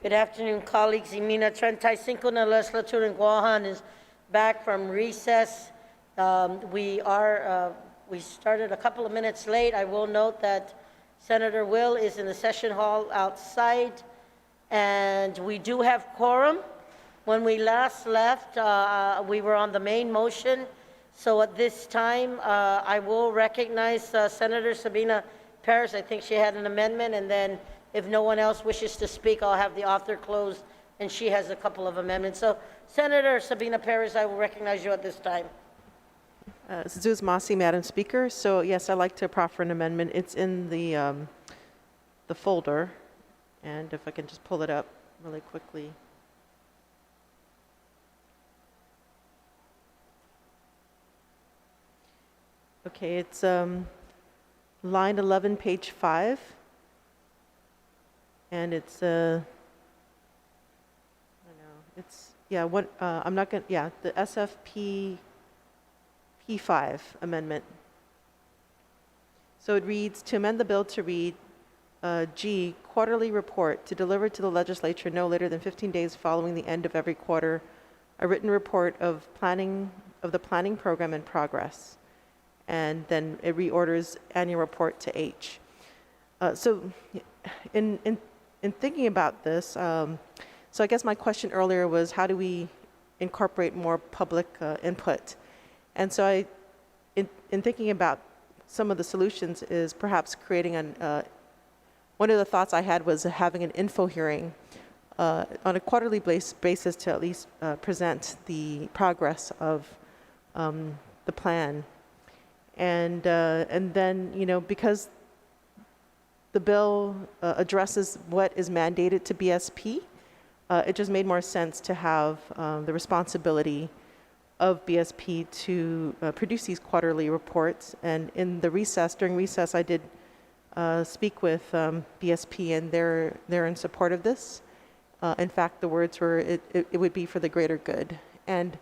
Good afternoon, colleagues. Imina Trent Taichuno na Legislature in Guam is back from recess. We started a couple of minutes late. I will note that Senator Will is in the session hall outside, and we do have quorum. When we last left, we were on the main motion. So at this time, I will recognize Senator Sabina Perez. I think she had an amendment, and then if no one else wishes to speak, I'll have the author close, and she has a couple of amendments. So, Senator Sabina Perez, I will recognize you at this time. Zuz Masi, Madam Speaker. So, yes, I'd like to proffer an amendment. It's in the folder, and if I can just pull it up really quickly. Okay, it's line 11, page 5. And it's I don't know, it's, yeah, what, I'm not going to, yeah, the Sfp P5 amendment. So it reads, to amend the bill to read, G, quarterly report to deliver to the legislature no later than 15 days following the end of every quarter, a written report of the planning program in progress. And then it reorders annual report to H. So in thinking about this, so I guess my question earlier was, how do we incorporate more public input? And so in thinking about some of the solutions is perhaps creating one of the thoughts I had was having an info hearing on a quarterly basis to at least present the progress of the plan. And then, you know, because the bill addresses what is mandated to BSP, it just made more sense to have the responsibility of BSP to produce these quarterly reports. And in the recess, during recess, I did speak with BSP, and they're in support of this. In fact, the words were, it would be for the greater good. And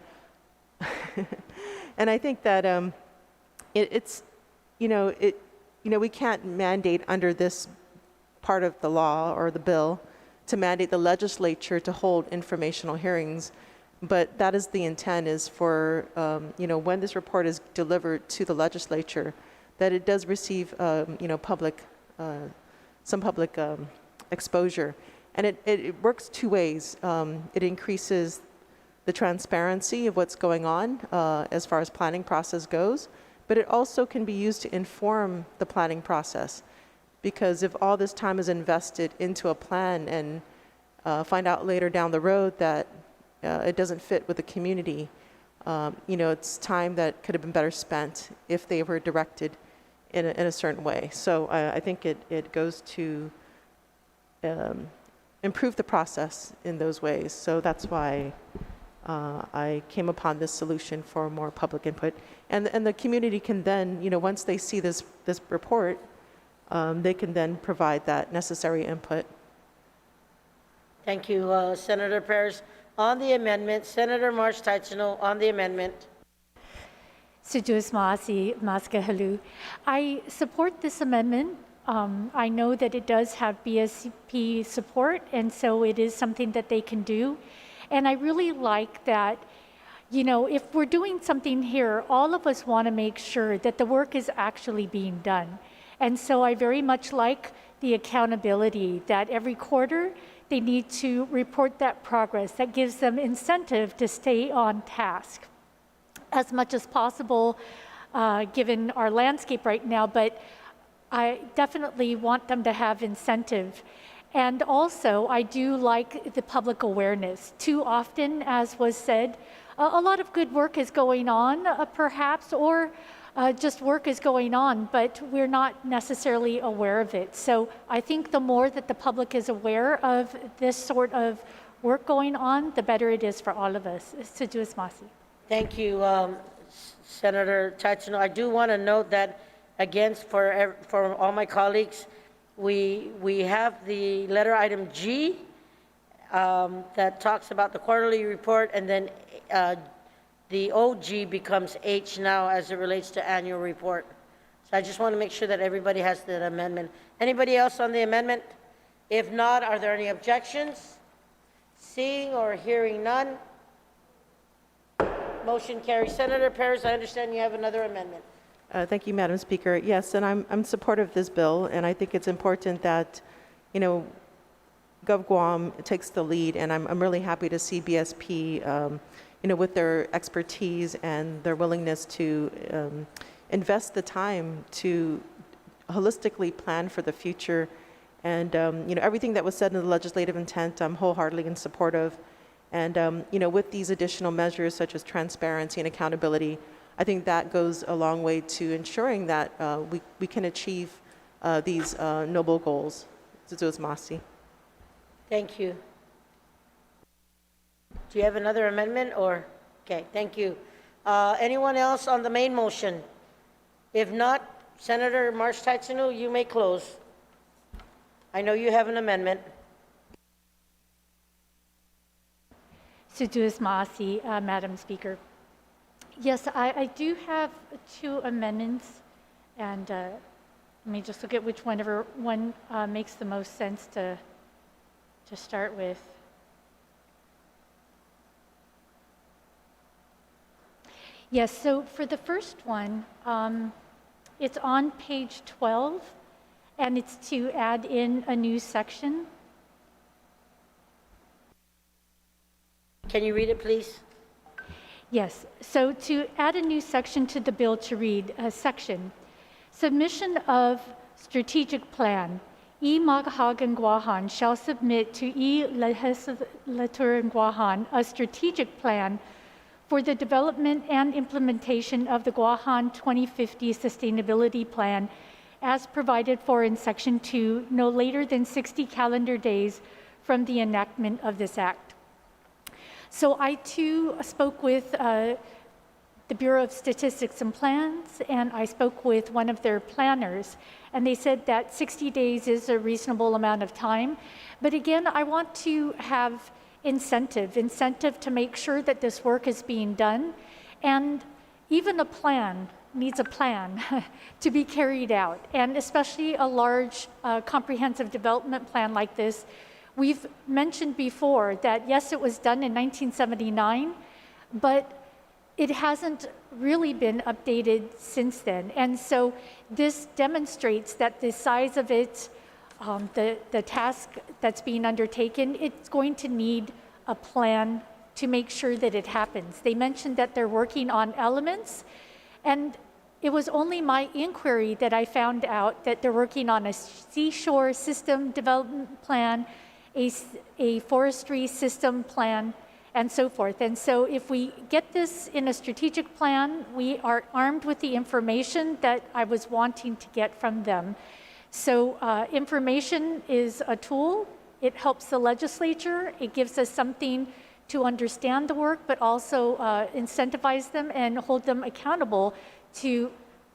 and I think that it's, you know, we can't mandate under this part of the law or the bill to mandate the legislature to hold informational hearings, but that is the intent, is for, you know, when this report is delivered to the legislature, that it does receive, you know, some public exposure. And it works two ways. It increases the transparency of what's going on as far as planning process goes, but it also can be used to inform the planning process. Because if all this time is invested into a plan and find out later down the road that it doesn't fit with the community, you know, it's time that could have been better spent if they were directed in a certain way. So I think it goes to improve the process in those ways. So that's why I came upon this solution for more public input. And the community can then, you know, once they see this report, they can then provide that necessary input. Thank you, Senator Perez. On the amendment, Senator Marsh Taichuno on the amendment. Sujus Maasi Maskahalu. I support this amendment. I know that it does have BSP support, and so it is something that they can do. And I really like that, you know, if we're doing something here, all of us want to make sure that the work is actually being done. And so I very much like the accountability that every quarter they need to report that progress. That gives them incentive to stay on task as much as possible, given our landscape right now, but I definitely want them to have incentive. And also, I do like the public awareness. Too often, as was said, a lot of good work is going on, perhaps, or just work is going on, but we're not necessarily aware of it. So I think the more that the public is aware of this sort of work going on, the better it is for all of us. Sujus Masi. Thank you, Senator Taichuno. I do want to note that, again, for all my colleagues, we have the letter item G that talks about the quarterly report, and then the OG becomes H now as it relates to annual report. So I just want to make sure that everybody has that amendment. Anybody else on the amendment? If not, are there any objections? Seeing or hearing none, motion carries. Senator Perez, I understand you have another amendment. Thank you, Madam Speaker. Yes, and I'm supportive of this bill, and I think it's important that, Gov Guam takes the lead, and I'm really happy to see BSP, with their expertise and their willingness to invest the time to holistically plan for the future. And, everything that was said in the legislative intent, I'm wholeheartedly in support of. And, with these additional measures such as transparency and accountability, I think that goes a long way to ensuring that we can achieve these noble goals. Masi. Thank you. Do you have another amendment or? Okay, thank you. Anyone else on the main motion? If not, Senator Marsh Taichuno, you may close. I know you have an amendment. Madam Speaker. Yes, I do have two amendments, and let me just look at whichever one makes the most sense to start with. Yes, so for the first one, it's on page 12, and it's to add in a new section. Can you read it, please? Yes, so to add a new section to the bill to read, section, submission of strategic plan. Maghagan Guahan shall submit to Legislature in Guahan a strategic plan for the development and implementation of the Guahan 2050 Sustainability Plan as provided for in Section 2, no later than 60 calendar days from the enactment of this act. So I too spoke with the Bureau of Statistics and Plans, and I spoke with one of their planners, and they said that 60 days is a reasonable amount of time. But again, I want to have incentive to make sure that this work is being done, and even a plan needs a plan to be carried out, and especially a large comprehensive development plan like this. We've mentioned before that yes, it was done in 1979, but it hasn't really been updated since then. And so this demonstrates that the size of it, the task that's being undertaken, it's going to need a plan to make sure that it happens. They mentioned that they're working on elements, and it was only my inquiry that I found out that they're working on a seashore system development plan, a forestry system plan, and so forth. And so if we get this in a strategic plan, we are armed with the information that I was wanting to get from them. So information is a tool. It helps the legislature. It gives us something to understand the work, but also incentivize them and hold them accountable to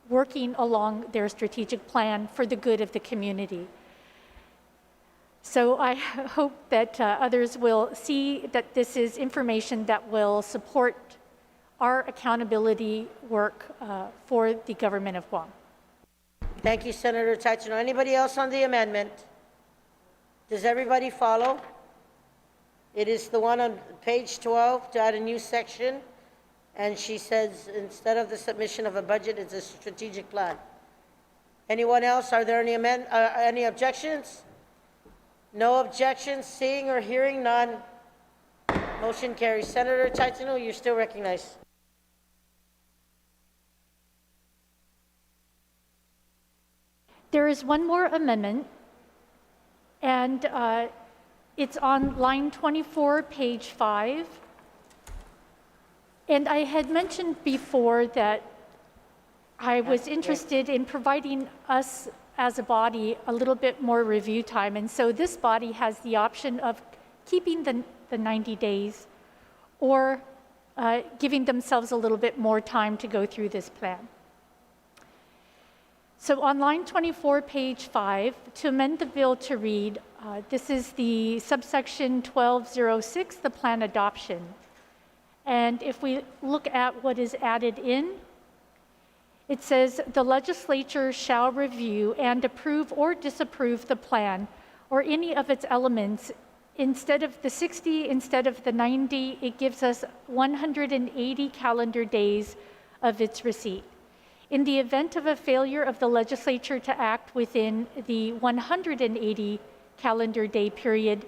working along their strategic plan for the good of the community. So I hope that others will see that this is information that will support our accountability work for the government of Guam. Thank you, Senator Taichuno. Anybody else on the amendment? Does everybody follow? It is the one on page 12 to add a new section, and she says instead of the submission of a budget, it's a strategic plan. Anyone else? Are there any objections? No objections. Seeing or hearing none, motion carries. Senator Taichuno, you're still recognized. There is one more amendment, and it's on line 24, page 5. And I had mentioned before that I was interested in providing us as a body a little bit more review time. And so this body has the option of keeping the 90 days or giving themselves a little bit more time to go through this plan. So on line 24, page 5, to amend the bill to read, this is the subsection 1206, the plan adoption. And if we look at what is added in, it says, the legislature shall review and approve or disapprove the plan or any of its elements instead of the 60, instead of the 90, it gives us 180 calendar days of its receipt. In the event of a failure of the legislature to act within the 180 calendar day period,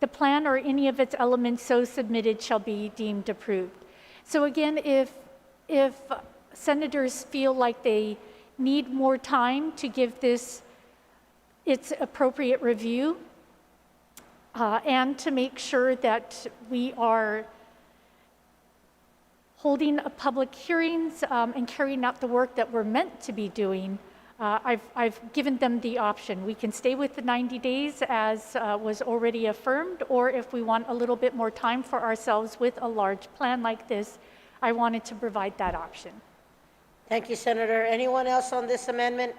the plan or any of its elements so submitted shall be deemed approved. So again, if senators feel like they need more time to give this its appropriate review, and to make sure that we are holding public hearings and carrying out the work that we're meant to be doing, I've given them the option. We can stay with the 90 days as was already affirmed, or if we want a little bit more time for ourselves with a large plan like this, I wanted to provide that option. Thank you, Senator. Anyone else on this amendment?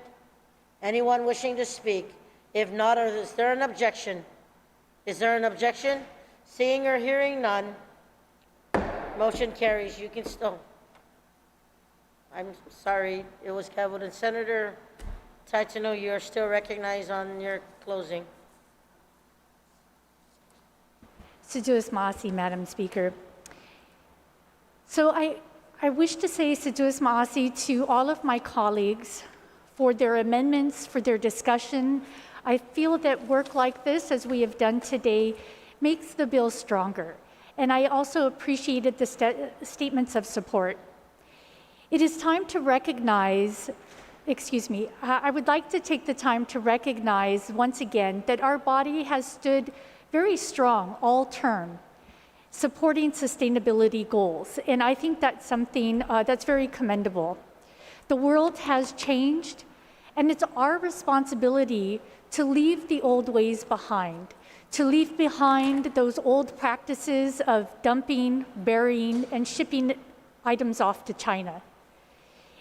Anyone wishing to speak? If not, is there an objection? Is there an objection? Seeing or hearing none, motion carries. You can still. I'm sorry, it was cabled. And Senator Taichuno, you are still recognized on your closing. Seduas Maasi, Madam Speaker. So I wish to say Seduas Maasi to all of my colleagues for their amendments, for their discussion. I feel that work like this, as we have done today, makes the bill stronger. And I also appreciated the statements of support. It is time to recognize, I would like to take the time to recognize once again that our body has stood very strong all term, supporting sustainability goals. And I think that's something that's very commendable. The world has changed, and it's our responsibility to leave the old ways behind, to leave behind those old practices of dumping, burying, and shipping items off to China.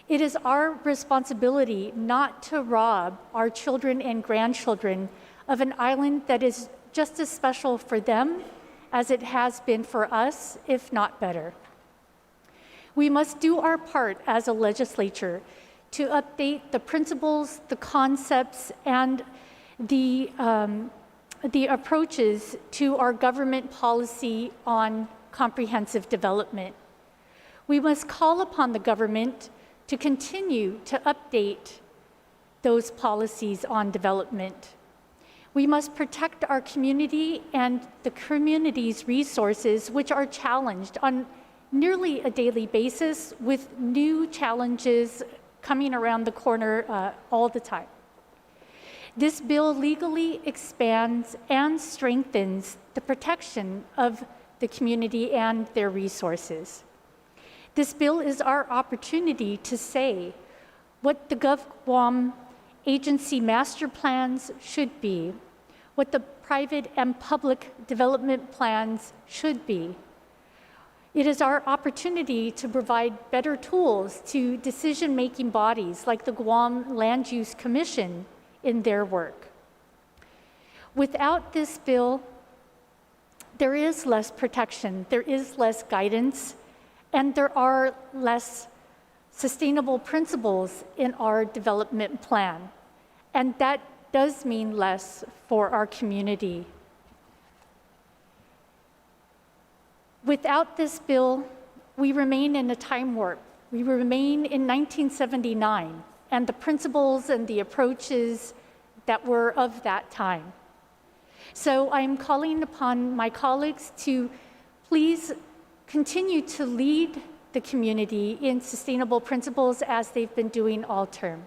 It is our responsibility not to rob our children and grandchildren of an island that is just as special for them as it has been for us, if not better. We must do our part as a legislature to update the principles, the concepts, and the approaches to our government policy on comprehensive development. We must call upon the government to continue to update those policies on development. We must protect our community and the community's resources, which are challenged on nearly a daily basis with new challenges coming around the corner all the time. This bill legally expands and strengthens the protection of the community and their resources. This bill is our opportunity to say what the GovGuam agency master plans should be, what the private and public development plans should be. It is our opportunity to provide better tools to decision-making bodies like the Guam Land Use Commission in their work. Without this bill, there is less protection, there is less guidance, and there are less sustainable principles in our development plan. And that does mean less for our community. Without this bill, we remain in a time warp. We remain in 1979 and the principles and the approaches that were of that time. So I'm calling upon my colleagues to please continue to lead the community in sustainable principles as they've been doing all term.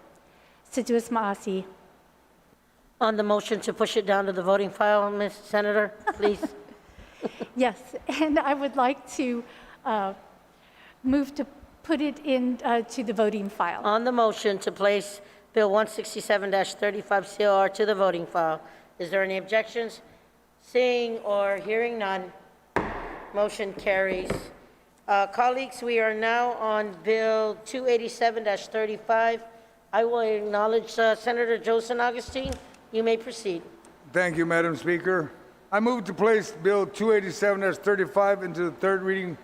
Seduas Maasi. On the motion to push it down to the voting file, Ms. Senator, please. Yes, and I would like to move to put it in to the voting file. On the motion to place Bill 167-35 COR to the voting file, is there any objections? Seeing or hearing none, motion carries. Colleagues, we are now on Bill 287-35. I will acknowledge Senator Josen Augustine. You may proceed. Thank you, Madam Speaker. I move to place Bill 287-35 into the third reading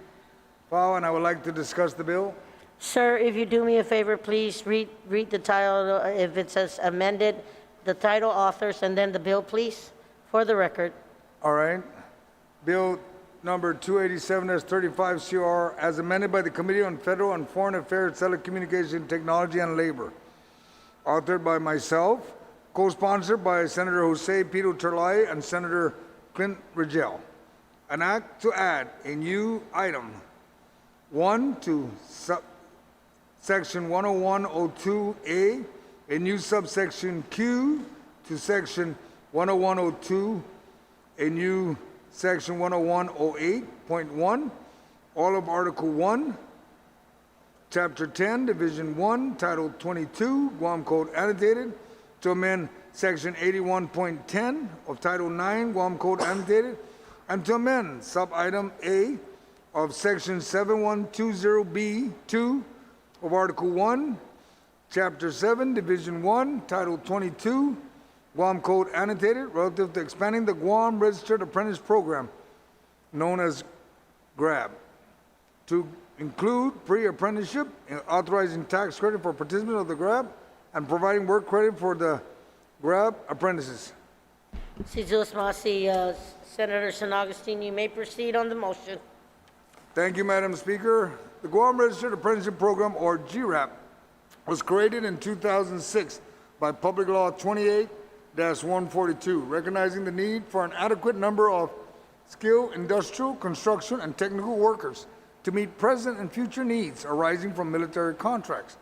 file, and I would like to discuss the bill. Sir, if you do me a favor, please read the title, if it says amended, the title, authors, and then the bill, please, for the record. All right. Bill number 287-35 CR as amended by the Committee on Federal and Foreign Affairs, Telecommunication, Technology, and Labor. Authored by myself, co-sponsored by Senator Jose Pito Terlay and Senator Clint Rigel. An act to add a new item 1 to section 10102A, a new subsection Q to section 10102, a new section 10108.1, all of Article 1, Chapter 10, Division 1, Title 22, Guam Code Annotated, to amend Section 81.10 of Title 9, Guam Code Annotated, and to amend Sub-Item A of Section 7120B2 of Article 1, Chapter 7, Division 1, Title 22, Guam Code Annotated, relative to expanding the Guam Registered Apprentice Program, known as GRAB, to include pre-apprenticeship, authorizing tax credit for participants of the GRAB, and providing work credit for the GRAB apprentices. Senator San Agustin, you may proceed on the motion. Thank you, Madam Speaker. The Guam Registered Apprenticeship Program, or GRAP, was created in 2006 by Public Law 28-142, recognizing the need for an adequate number of skilled industrial, construction, and technical workers to meet present and future needs arising from military contracts,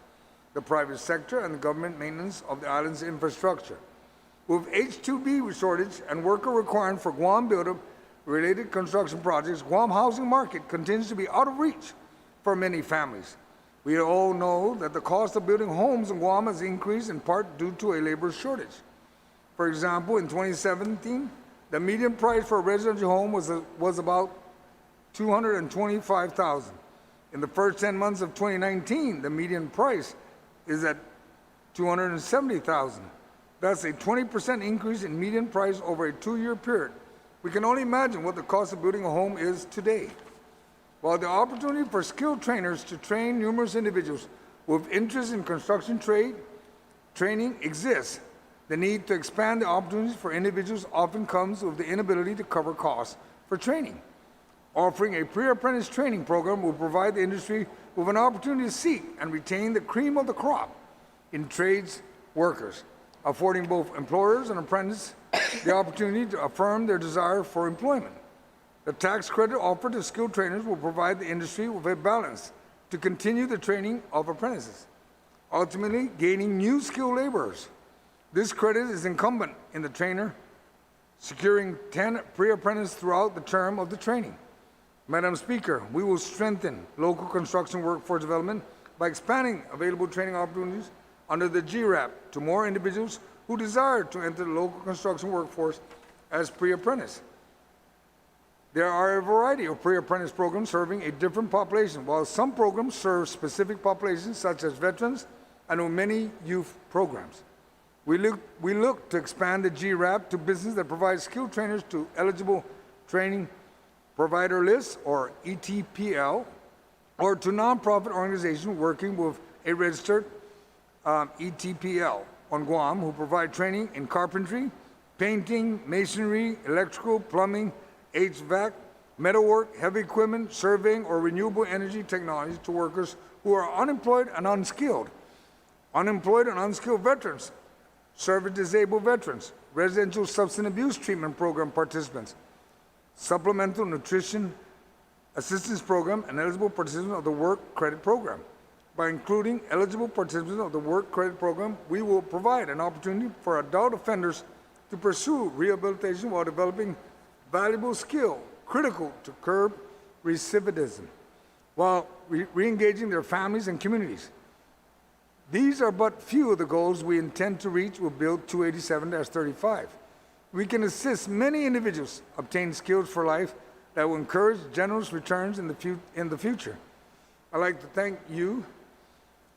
the private sector, and the government maintenance of the island's infrastructure. With H-2B shortage and worker requirement for Guam build-up related construction projects, Guam housing market continues to be out of reach for many families. We all know that the cost of building homes in Guam has increased in part due to a labor shortage. For example, in 2017, the median price for a residential home was about $225,000. In the first 10 months of 2019, the median price is at $270,000. That's a 20% increase in median price over a 2-year period. We can only imagine what the cost of building a home is today. While the opportunity for skilled trainers to train numerous individuals with interest in construction training exists, the need to expand the opportunities for individuals often comes with the inability to cover costs for training. Offering a pre-apprentice training program will provide the industry with an opportunity to seek and retain the cream of the crop in trades workers, affording both employers and apprentices the opportunity to affirm their desire for employment. The tax credit offered to skilled trainers will provide the industry with a balance to continue the training of apprentices, ultimately gaining new skilled laborers. This credit is incumbent in the trainer securing 10 pre-apprentices throughout the term of the training. Madam Speaker, we will strengthen local construction workforce development by expanding available training opportunities under the GRAP to more individuals who desire to enter the local construction workforce as pre-apprentice. There are a variety of pre-apprentice programs serving a different population, while some programs serve specific populations such as veterans and many youth programs. We look to expand the GRAP to businesses that provide skilled trainers to eligible training provider lists, or ETPL, or to nonprofit organizations working with a registered ETPL on Guam who provide training in carpentry, painting, masonry, electrical, plumbing, HVAC, metalwork, heavy equipment, surveying, or renewable energy technologies to workers who are unemployed and unskilled. Unemployed and unskilled veterans, service-disabled veterans, residential substance abuse treatment program participants, supplemental nutrition assistance program, and eligible participants of the work credit program. By including eligible participants of the work credit program, we will provide an opportunity for adult offenders to pursue rehabilitation while developing valuable skill critical to curb recidivism, while re-engaging their families and communities. These are but few of the goals we intend to reach with Bill 287-35. We can assist many individuals obtain skills for life that will encourage generous returns in the future. I'd like to thank you,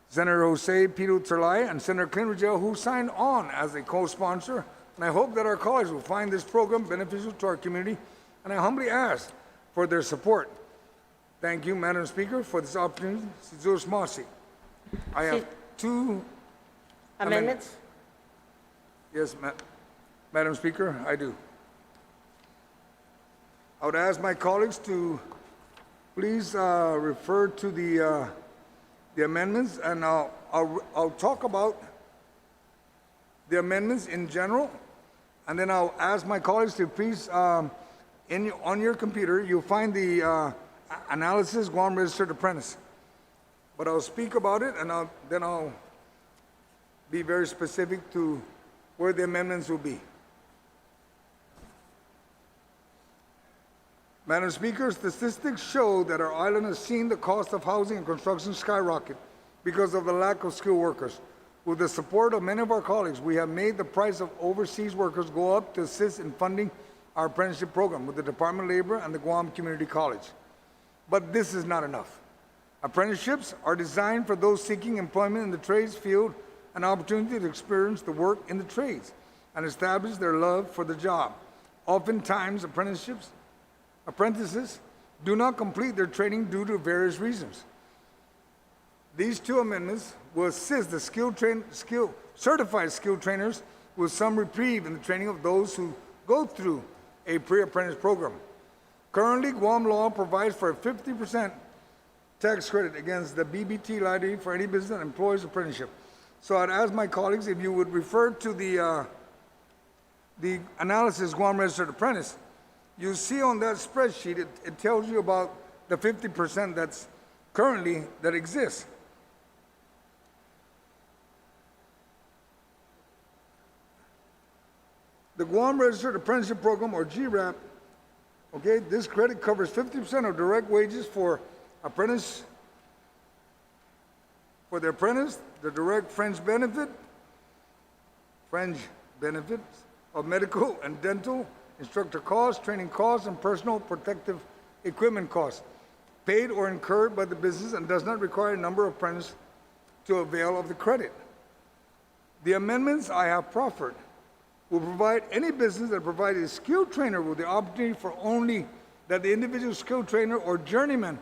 Senator Jose Pito Terlay and Senator Clint Rigel, who signed on as a co-sponsor, and I hope that our colleagues will find this program beneficial to our community, and I humbly ask for their support. Thank you, Madam Speaker, for this opportunity. I have two Amendments? Yes, Madam Speaker, I do. I would ask my colleagues to please refer to the amendments, and I'll talk about the amendments in general, and then I'll ask my colleagues to please, on your computer, you'll find the analysis Guam Registered Apprentice. But I'll speak about it, and then I'll be very specific to where the amendments will be. Madam Speaker, statistics show that our island has seen the cost of housing and construction skyrocket because of the lack of skilled workers. With the support of many of our colleagues, we have made the price of overseas workers go up to assist in funding our apprenticeship program with the Department of Labor and the Guam Community College. But this is not enough. Apprenticeships are designed for those seeking employment in the trades field an opportunity to experience the work in the trades and establish their love for the job. Oftentimes, apprentices do not complete their training due to various reasons. These two amendments will assist the certified skilled trainers with some reprieve in the training of those who go through a pre-apprentice program. Currently, Guam law provides for a 50% tax credit against the BBT liability for any business that employs apprenticeship. So I'd ask my colleagues if you would refer to the analysis Guam Registered Apprentice. You see on that spreadsheet, it tells you about the 50% that's currently that exists. The Guam Registered Apprenticeship Program, or GRAP, okay, this credit covers 50% of direct wages for the apprentice, the direct fringe benefits of medical and dental, instructor costs, training costs, and personal protective equipment costs, paid or incurred by the business, and does not require a number of apprentices to avail of the credit. The amendments I have proffered will provide any business that provides a skilled trainer with the opportunity for only that the individual skilled trainer or journeyman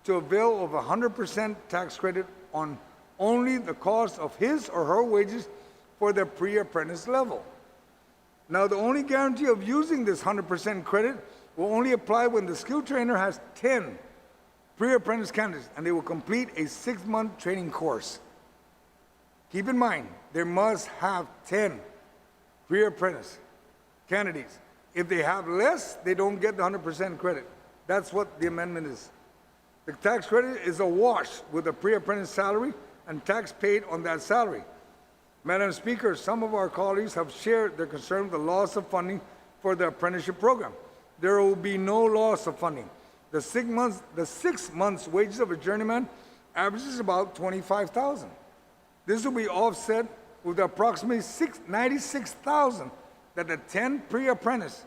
to avail of 100% tax credit on only the cost of his or her wages for the pre-apprentice level. Now, the only guarantee of using this 100% credit will only apply when the skilled trainer has 10 pre-apprentice candidates and they will complete a 6-month training course. Keep in mind, they must have 10 pre-apprentice candidates. If they have less, they don't get the 100% credit. That's what the amendment is. The tax credit is a wash with the pre-apprentice salary and tax paid on that salary. Madam Speaker, some of our colleagues have shared their concern with the loss of funding for the apprenticeship program. There will be no loss of funding. The 6 months wages of a journeyman averages about $25,000. This will be offset with approximately $96,000 that the 10 pre-apprentice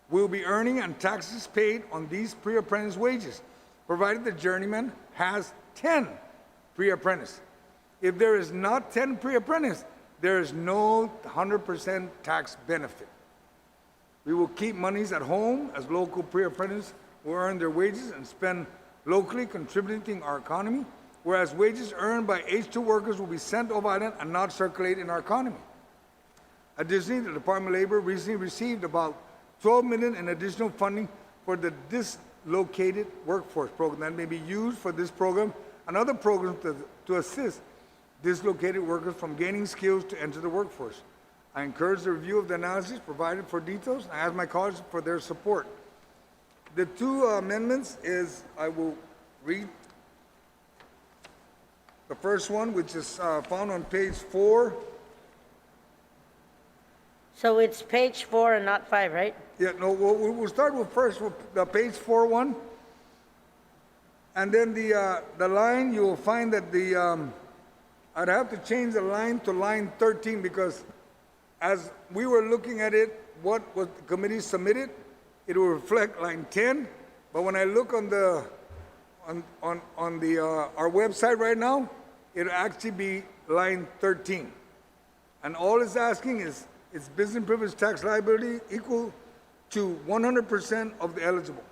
will be earning and taxes paid on these pre-apprentice wages, provided the journeyman has 10 pre-apprentice. If there is not 10 pre-apprentice, there is no 100% tax benefit. We will keep monies at home as local pre-apprentices will earn their wages and spend locally, contributing to our economy, whereas wages earned by H-2 workers will be sent over island and not circulate in our economy. Additionally, the Department of Labor recently received about $12 million in additional funding for the dislocated workforce program that may be used for this program and other programs to assist dislocated workers from gaining skills to enter the workforce. I encourage the review of the analysis provided for details. I ask my colleagues for their support. The two amendments is, I will read the first one, which is found on page 4. So it's page 4 and not 5, right? Yeah, no, we'll start with first with the page 4 one. And then the line, you will find that I'd have to change the line to line 13 because as we were looking at it, what was the committee submitted, it will reflect line 10. But when I look on our website right now, it'll actually be line 13. And all it's asking is business privilege tax liability equal to 100% of the eligible.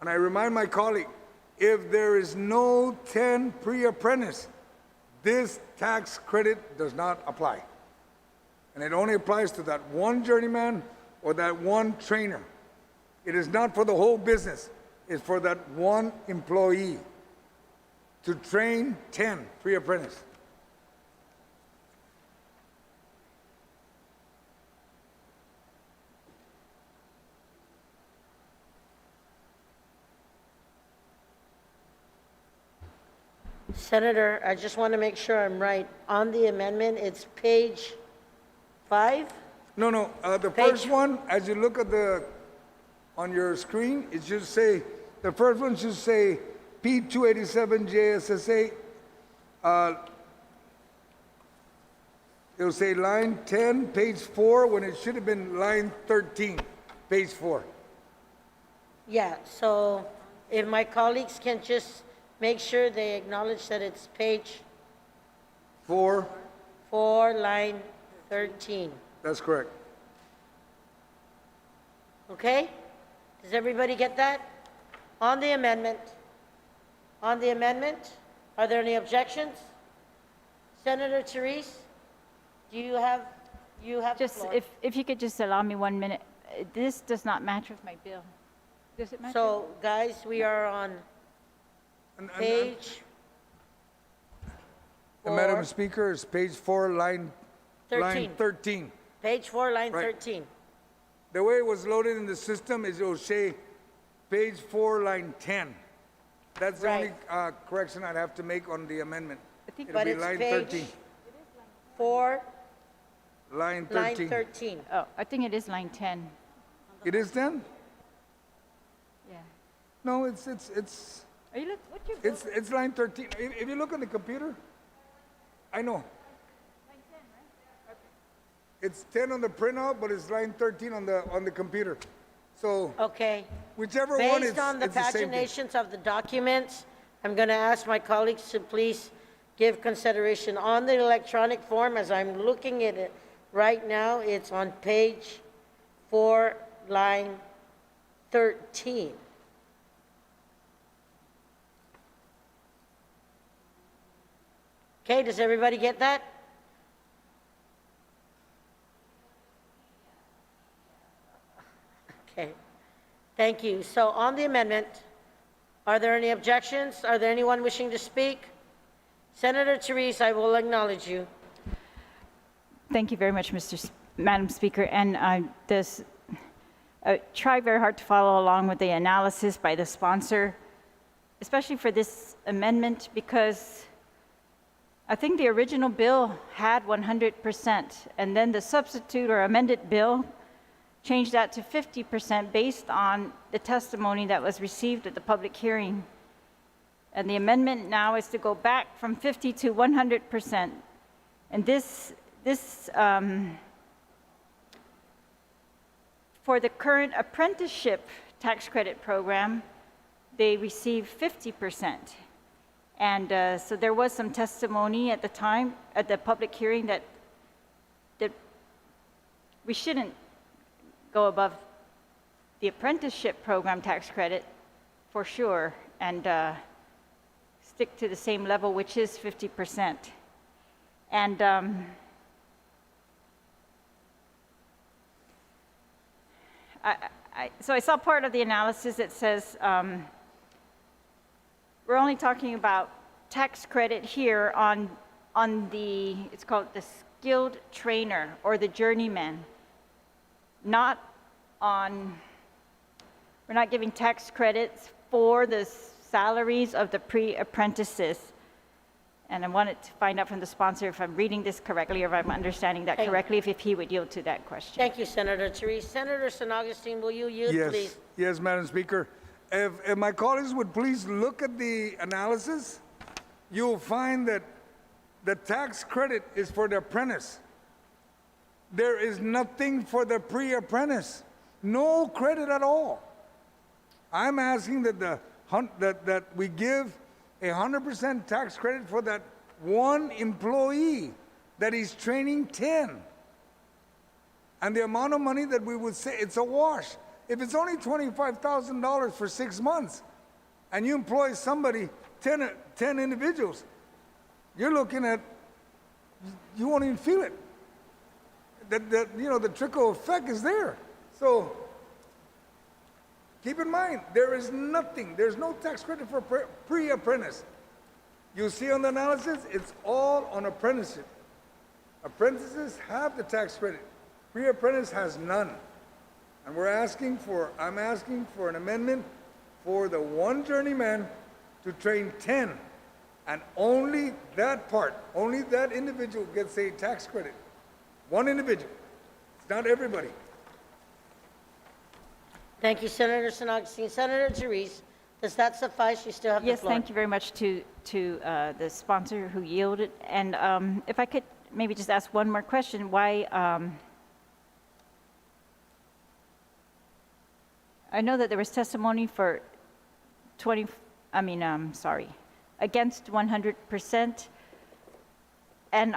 And I remind my colleague, if there is no 10 pre-apprentice, this tax credit does not apply. And it only applies to that one journeyman or that one trainer. It is not for the whole business. It's for that one employee to train 10 pre-apprentice. Senator, I just want to make sure I'm right. On the amendment, it's page 5? No, the first one, as you look at on your screen, it should say, the first one should say P287 JSSA. It'll say line 10, page 4, when it should have been line 13, page 4. Yeah, so if my colleagues can just make sure they acknowledge that it's page 4, 4, line 13. that's correct. Okay? Does everybody get that? On the amendment, are there any objections? Senator Therese, do you have the Just, floor. if you could just allow me 1 minute. This does not match with my bill. Does it match? So, guys, we are on And page Madam 4, Speaker, it's page 4, line 13. page 4, line Right. 13. The way it was loaded in the system is it will say page 4, line 10. That's the only correction I'd have to make on the amendment. It'll But be it's line page 13. 4, Line line 13. 13. Oh, I think it is line 10. It is then? Yeah. No, it's Are you look, what's your bill? it's line 13. If you look on the computer, I know. Line 10, right? Okay. It's 10 on the printout, but it's line 13 on the computer. So Okay. whichever one, Based on the it's the same thing. paginations of the documents, I'm going to ask my colleagues to please give consideration on the electronic form. As I'm looking at it right now, it's on page 4, line 13. Okay, does everybody get that? Okay, thank you. So on the amendment, are there any objections? Are there anyone wishing to speak? Senator Therese, I will acknowledge you. Thank you very much, Madam Speaker. And I try very hard to follow along with the analysis by the sponsor, especially for this amendment, because I think the original bill had 100%, and then the substitute or amended bill changed that to 50% based on the testimony that was received at the public hearing. And the amendment now is to go back from 50 to 100%. And this for the current apprenticeship tax credit program, they receive 50%. And so there was some testimony at the time, at the public hearing, that we shouldn't go above the apprenticeship program tax credit for sure, and stick to the same level, which is 50%. And so I saw part of the analysis that says we're only talking about tax credit here on the, it's called the skilled trainer or the journeyman, not on, we're not giving tax credits for the salaries of the pre-apprentices. And I wanted to find out from the sponsor if I'm reading this correctly or if I'm understanding that Thank you. correctly, if he would yield to that question. Thank you, Senator Therese. Senator San Augustine, will you yield, Yes, please? yes, Madam Speaker. If my colleagues would please look at the analysis, you will find that the tax credit is for the apprentice. There is nothing for the pre-apprentice. No credit at all. I'm asking that that we give 100% tax credit for that one employee that he's training 10. And the amount of money that we would say, it's a wash. If it's only $25,000 for 6 months, and you employ somebody, 10 individuals, you're looking at, you won't even feel it. The trickle effect is there. So Keep in mind, there is nothing, there's no tax credit for pre-apprentice. You see on the analysis, it's all on apprenticeship. Apprentices have the tax credit. Pre-apprentice has none. And I'm asking for an amendment for the one journeyman to train 10. And only that part, only that individual gets a tax credit. One individual. It's not everybody. Thank you, Senator San Augustine. Senator Therese, does that suffice? You still have the Yes, floor. thank you very much to the sponsor who yielded. And if I could maybe just ask one more question, why, I know that there was testimony for against 100%. And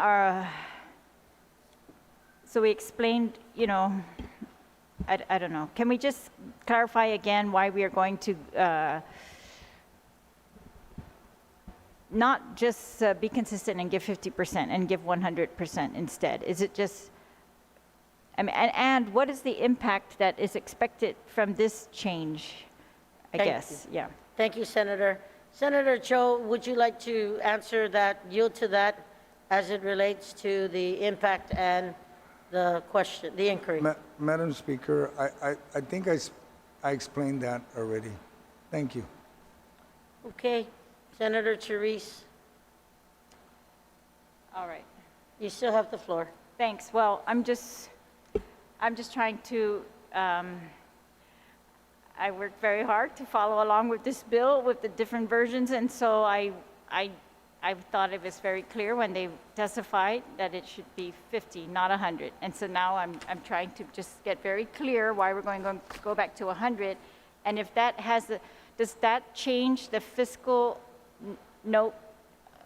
so we explained, I don't know. Can we just clarify again why we are going to not just be consistent and give 50% and give 100% instead? Is it just, and what is the impact that is expected from this change, I Thank guess? Yeah. Thank you, Senator. Senator Cho, would you like to answer that, yield to that as it relates to the impact and the question, the inquiry? Madam Speaker, I think I explained that already. Thank you. Okay, Senator Therese, All right. you still have the floor. Thanks. Well, I'm just trying to, I worked very hard to follow along with this bill with the different versions, and so I thought it was very clear when they testified that it should be 50, not 100. And so now I'm trying to just get very clear why we're going to go back to 100. And if that does that change the fiscal note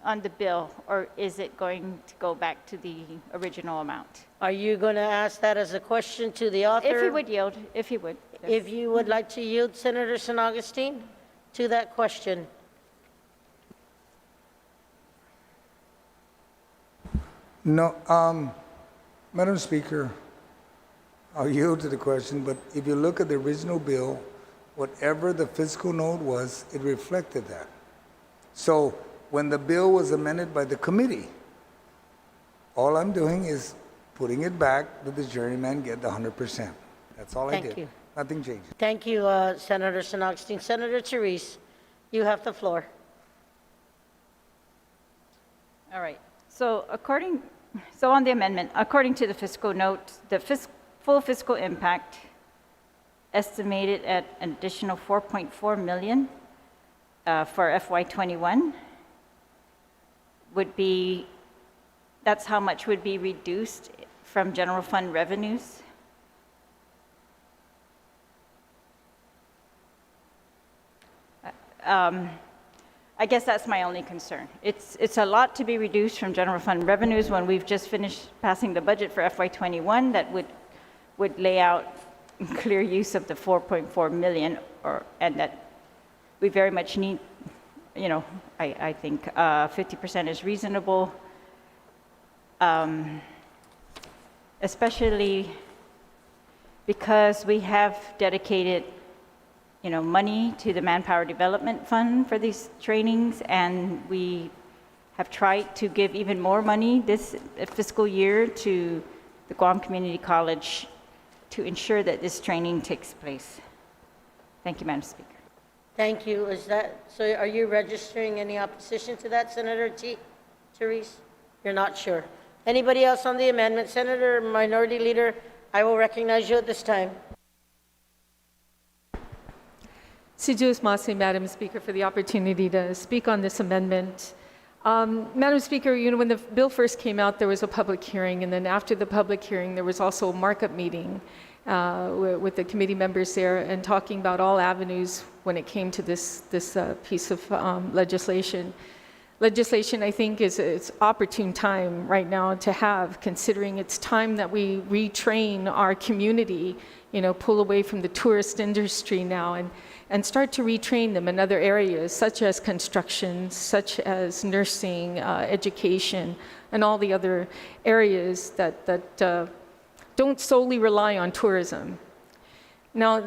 on the bill, or is it going to go back to the original amount? Are you going to ask that as a question to the author? If he would yield, if he would. Yes. If you would like to yield, Senator San Augustine, to that question. No, Madam Speaker, I'll yield to the question, but if you look at the original bill, whatever the fiscal note was, it reflected that. So when the bill was amended by the committee, all I'm doing is putting it back that the journeyman get the 100%. That's all I did. Thank you. Nothing changed. Thank you, Senator San Augustine. Senator Therese, you have the floor. All right. So on the amendment, according to the fiscal note, the full fiscal impact estimated at an additional 4.4 million for FY21 would be, that's how much would be reduced from general fund revenues. I guess that's my only concern. It's a lot to be reduced from general fund revenues when we've just finished passing the budget for FY21 that would lay out clear use of the 4.4 million, and that we very much need, I think 50% is reasonable, especially because we have dedicated money to the Manpower Development Fund for these trainings, and we have tried to give even more money this fiscal year to the Guam Community College to ensure that this training takes place. Thank you, Madam Speaker. Thank you. So are you registering any opposition to that, Senator Therese? You're not sure. Anybody else on the amendment? Senator Minority Leader, I will recognize you at this time. Sijus Masi, Madam Speaker, for the opportunity to speak on this amendment. Madam Speaker, when the bill first came out, there was a public hearing, and then after the public hearing, there was also a markup meeting with the committee members there, and talking about all avenues when it came to this piece of legislation. Legislation, I think, it's opportune time right now to have, considering it's time that we retrain our community, pull away from the tourist industry now and start to retrain them in other areas, such as construction, such as nursing, education, and all the other areas that don't solely rely on tourism. Now,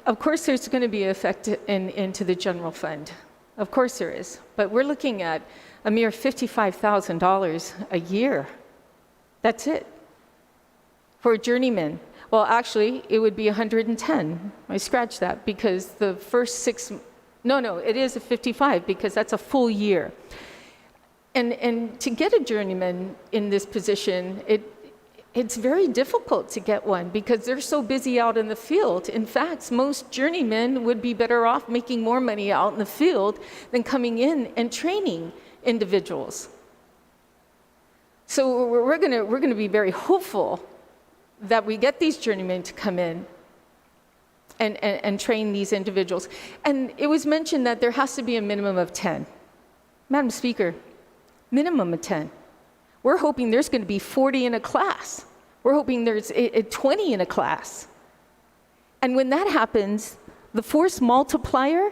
of course, there's going to be effect into the general fund. Of course there is. But we're looking at a mere $55,000 a year. That's it. For a journeyman. Well, actually, it would be 110. I scratched that because the first 6, no, it is a 55 because that's a full year. And to get a journeyman in this position, it's very difficult to get one because they're so busy out in the field. In fact, most journeymen would be better off making more money out in the field than coming in and training individuals. So we're going to be very hopeful that we get these journeymen to come in and train these individuals. And it was mentioned that there has to be a minimum of 10. Madam Speaker, minimum of 10. We're hoping there's going to be 40 in a class. We're hoping there's 20 in a class. And when that happens, the force multiplier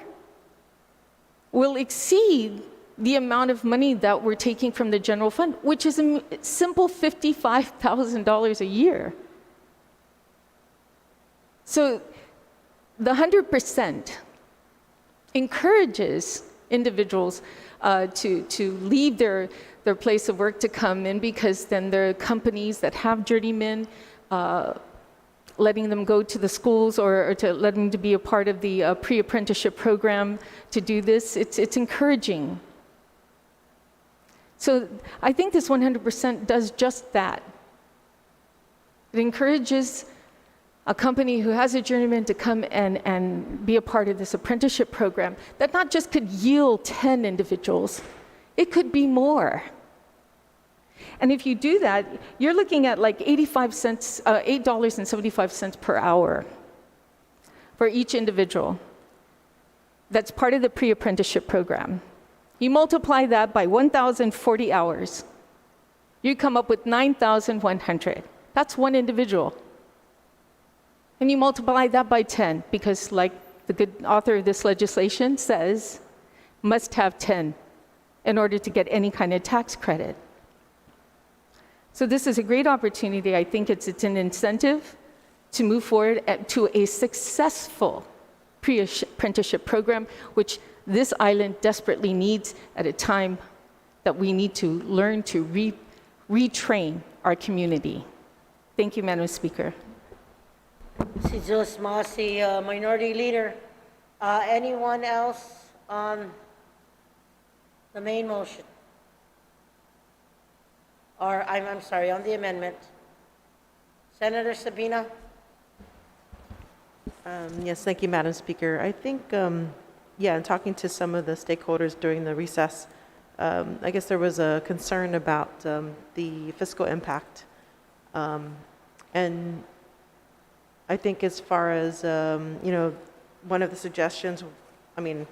will exceed the amount of money that we're taking from the general fund, which is a simple $55,000 a year. So the 100% encourages individuals to leave their place of work to come in, because then there are companies that have journeymen letting them go to the schools or to letting them to be a part of the pre-apprenticeship program to do this. It's encouraging. So I think this 100% does just that. It encourages a company who has a journeyman to come and be a part of this apprenticeship program that not just could yield 10 individuals, it could be more. And if you do that, you're looking at like $8.75 per hour for each individual. That's part of the pre-apprenticeship program. You multiply that by 1,040 hours, you come up with 9,100. That's one individual. And you multiply that by 10, because like the good author of this legislation says, must have 10 in order to get any kind of tax credit. So this is a great opportunity. I think it's an incentive to move forward to a successful pre-apprenticeship program, which this island desperately needs at a time that we need to learn to retrain our community. Thank you, Madam Speaker. Si Jules Masi, Minority Leader. Anyone else on the main motion? Or, I'm sorry, on the amendment? Senator Sabina? Yes, thank you, Madam Speaker. I think, in talking to some of the stakeholders during the recess, I guess there was a concern about the fiscal impact. And I think as far as, one of the suggestions, I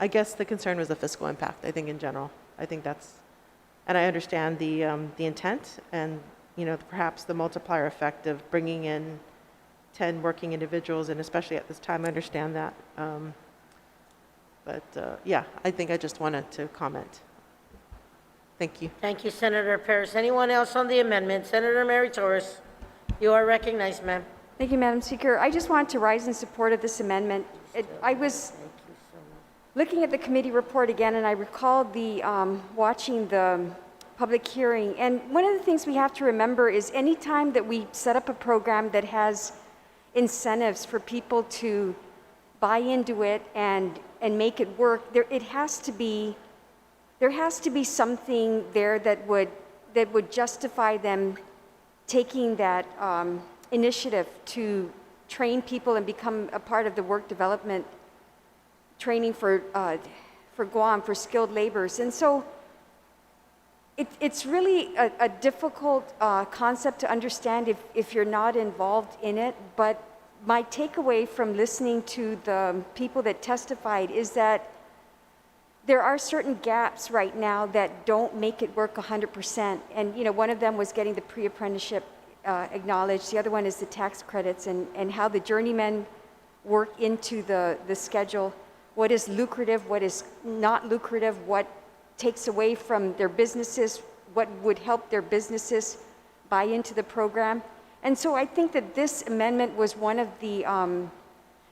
guess the concern was the fiscal impact, I think, in general. I think that's, and I understand the intent and, perhaps the multiplier effect of bringing in 10 working individuals, and especially at this time, I understand that. I think I just wanted to comment. Thank you. Thank you, Senator Paris. Anyone else on the amendment? Senator Mary Torres, you are recognized, ma'am. Thank you, Madam Speaker. I just want to rise in support of this amendment. I was looking at the committee report again, and I recalled watching the public hearing. And one of the things we have to remember is any time that we set up a program that has incentives for people to buy into it and make it work, there has to be something there that would justify them taking that initiative to train people and become a part of the work development training for Guam, for skilled laborers. And so it's really a difficult concept to understand if you're not involved in it. But my takeaway from listening to the people that testified is that there are certain gaps right now that don't make it work 100%. And one of them was getting the pre-apprenticeship acknowledged. The other one is the tax credits and how the journeymen work into the schedule. What is lucrative, what is not lucrative, what takes away from their businesses, what would help their businesses buy into the program. And so I think that this amendment was one of the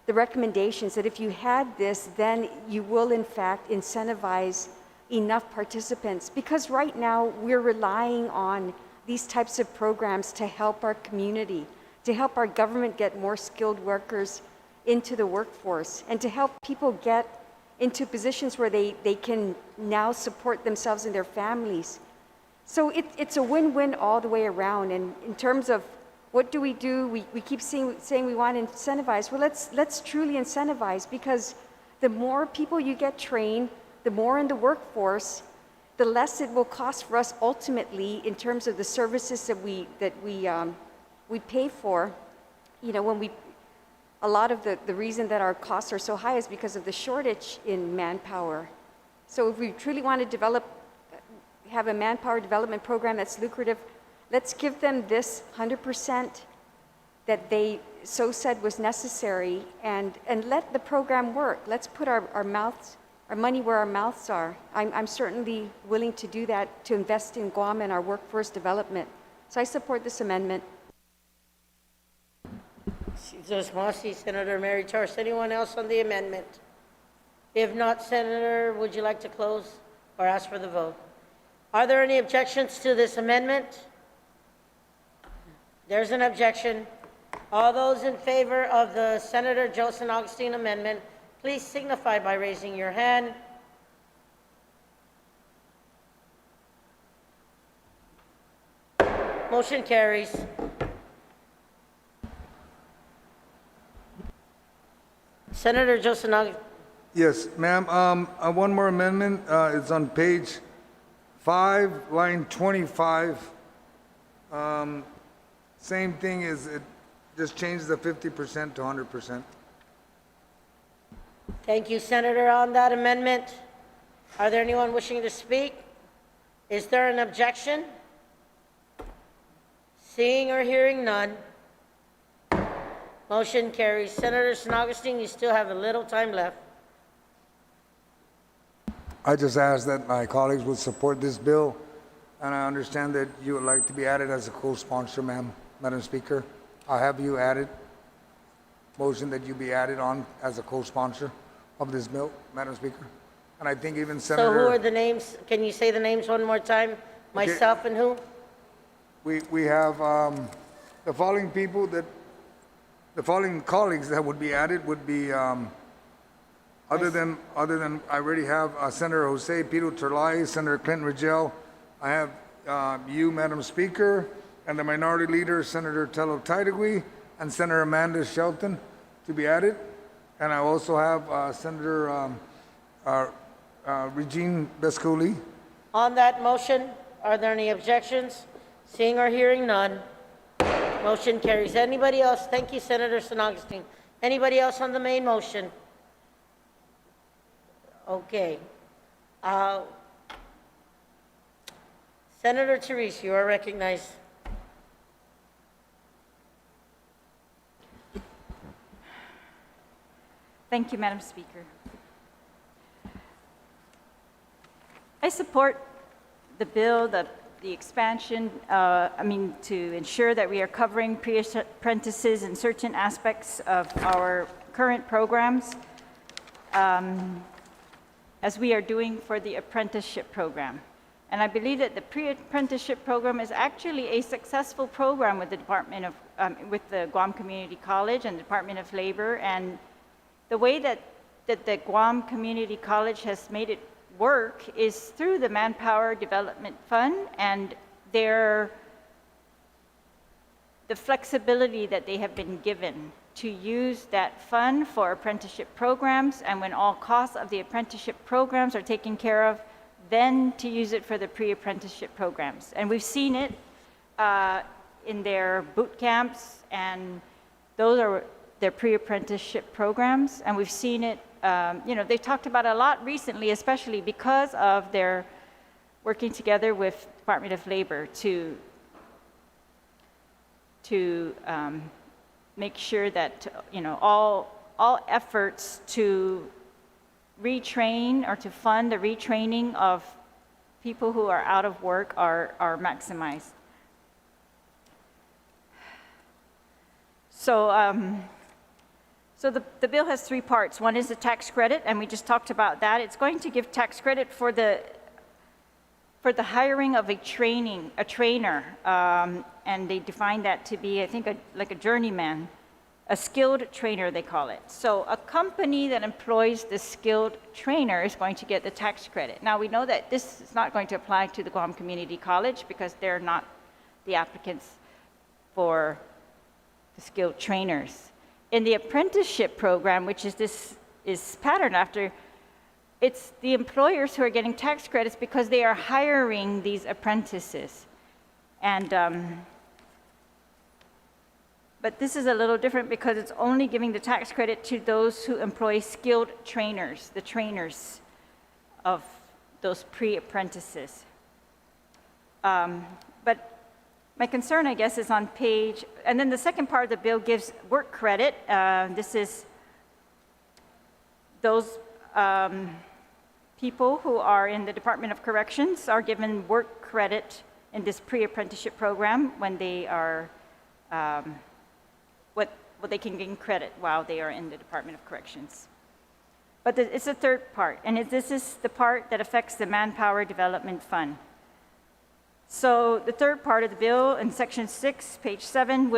recommendations, that if you had this, then you will in fact incentivize enough participants. Because right now we're relying on these types of programs to help our community, to help our government get more skilled workers into the workforce, and to help people get into positions where they can now support themselves and their families. So it's a win-win all the way around. And in terms of what do, we keep saying we want to incentivize. Well, let's truly incentivize, because the more people you get trained, the more in the workforce, the less it will cost for us ultimately in terms of the services that we pay for. You know, a lot of the reason that our costs are so high is because of the shortage in manpower. So if we truly want to have a manpower development program that's lucrative, let's give them this 100% that they so said was necessary, and let the program work. Let's put our money where our mouths are. I'm certainly willing to do that, to invest in Guam and our workforce development. So I support this amendment. Senator Mary Torres. Anyone else on the amendment? If not, Senator, would you like to close or ask for the vote? Are there any objections to this amendment? There's an objection. All those in favor of the Senator Joe San Agustin amendment, please signify by raising your hand. Motion carries. Senator Joe San Agustin. Yes, ma'am. One more amendment. It's on page 5, line 25. Same thing, is it just changes the 50% to 100%. Thank you, Senator. On that amendment, are there anyone wishing to speak? Is there an objection? Seeing or hearing none, motion carries. Senator San Agustin, you still have a little time left. I just ask that my colleagues would support this bill, and I understand that you would like to be added as a co-sponsor, Madam Speaker. I'll have you added. Motion that you be added on as a co-sponsor of this bill, Madam Speaker. And I think even Senator... So who are the names? Can you say the names one more time? Myself and who? We have the following people the following colleagues that would be added would be, other than I already have Senator Jose Pito Terlay, Senator Clinton Rigel. I have you, Madam Speaker, and the Minority Leader, Senator Tello Taitagui, and Senator Amanda Shelton to be added. And I also have Senator Regine Besculi. On that motion, are there any objections? Seeing or hearing none, motion carries. Anybody else? Thank you, Senator San Agustin. Anybody else on the main motion? Okay. Senator Therese, you are recognized. Thank you, Madam Speaker. I support the bill, the expansion, to ensure that we are covering pre-apprentices in certain aspects of our current programs, as we are doing for the apprenticeship program. And I believe that the pre-apprenticeship program is actually a successful program with the with the Guam Community College and the Department of Labor. And the way that the Guam Community College has made it work is through the Manpower Development Fund and the flexibility that they have been given to use that fund for apprenticeship programs, and when all costs of the apprenticeship programs are taken care of, then to use it for the pre-apprenticeship programs. And we've seen it in their boot camps, and those are their pre-apprenticeship programs. And we've seen it, they've talked about a lot recently, especially because of their working together with Department of Labor to make sure that, all efforts to retrain or to fund the retraining of people who are out of work are maximized. So the bill has three parts. One is the tax credit, and we just talked about that. It's going to give tax credit for the hiring of a trainer, and they define that to be, I think, like a journeyman, a skilled trainer, they call it. So a company that employs the skilled trainer is going to get the tax credit. Now, we know that this is not going to apply to the Guam Community College because they're not the applicants for the skilled trainers. In the apprenticeship program, which is patterned after, it's the employers who are getting tax credits because they are hiring these apprentices. And, but this is a little different because it's only giving the tax credit to those who employ skilled trainers, the trainers of those pre-apprentices. But my concern, I guess, is on page, and then the second part of the bill gives work credit. This is those people who are in the Department of Corrections are given work credit in this pre-apprenticeship program when they are, what they can gain credit while they are in the Department of Corrections. But it's the third part, and this is the part that affects the Manpower Development Fund. So the third part of the bill in section 6, page 7,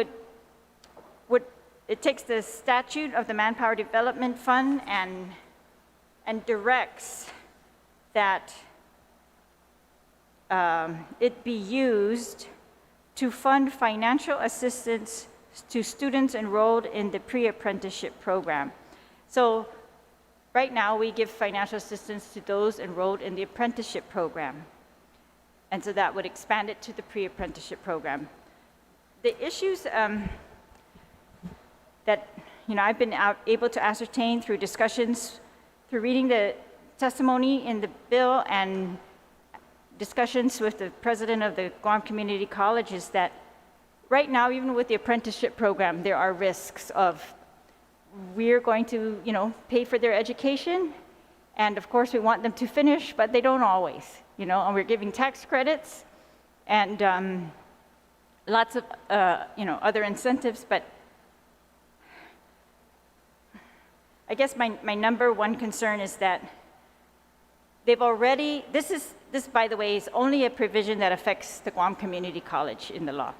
it takes the statute of the Manpower Development Fund and directs that it be used to fund financial assistance to students enrolled in the pre-apprenticeship program. So right now we give financial assistance to those enrolled in the apprenticeship program. And so that would expand it to the pre-apprenticeship program. The issues that I've been able to ascertain through discussions, through reading the testimony in the bill and discussions with the president of the Guam Community College is that right now, even with the apprenticeship program, there are risks of we're going to pay for their education, and of course we want them to finish, but they don't always. And we're giving tax credits and lots of, other incentives. But I guess my number one concern is that they've already, this, by the way, is only a provision that affects the Guam Community College in the law,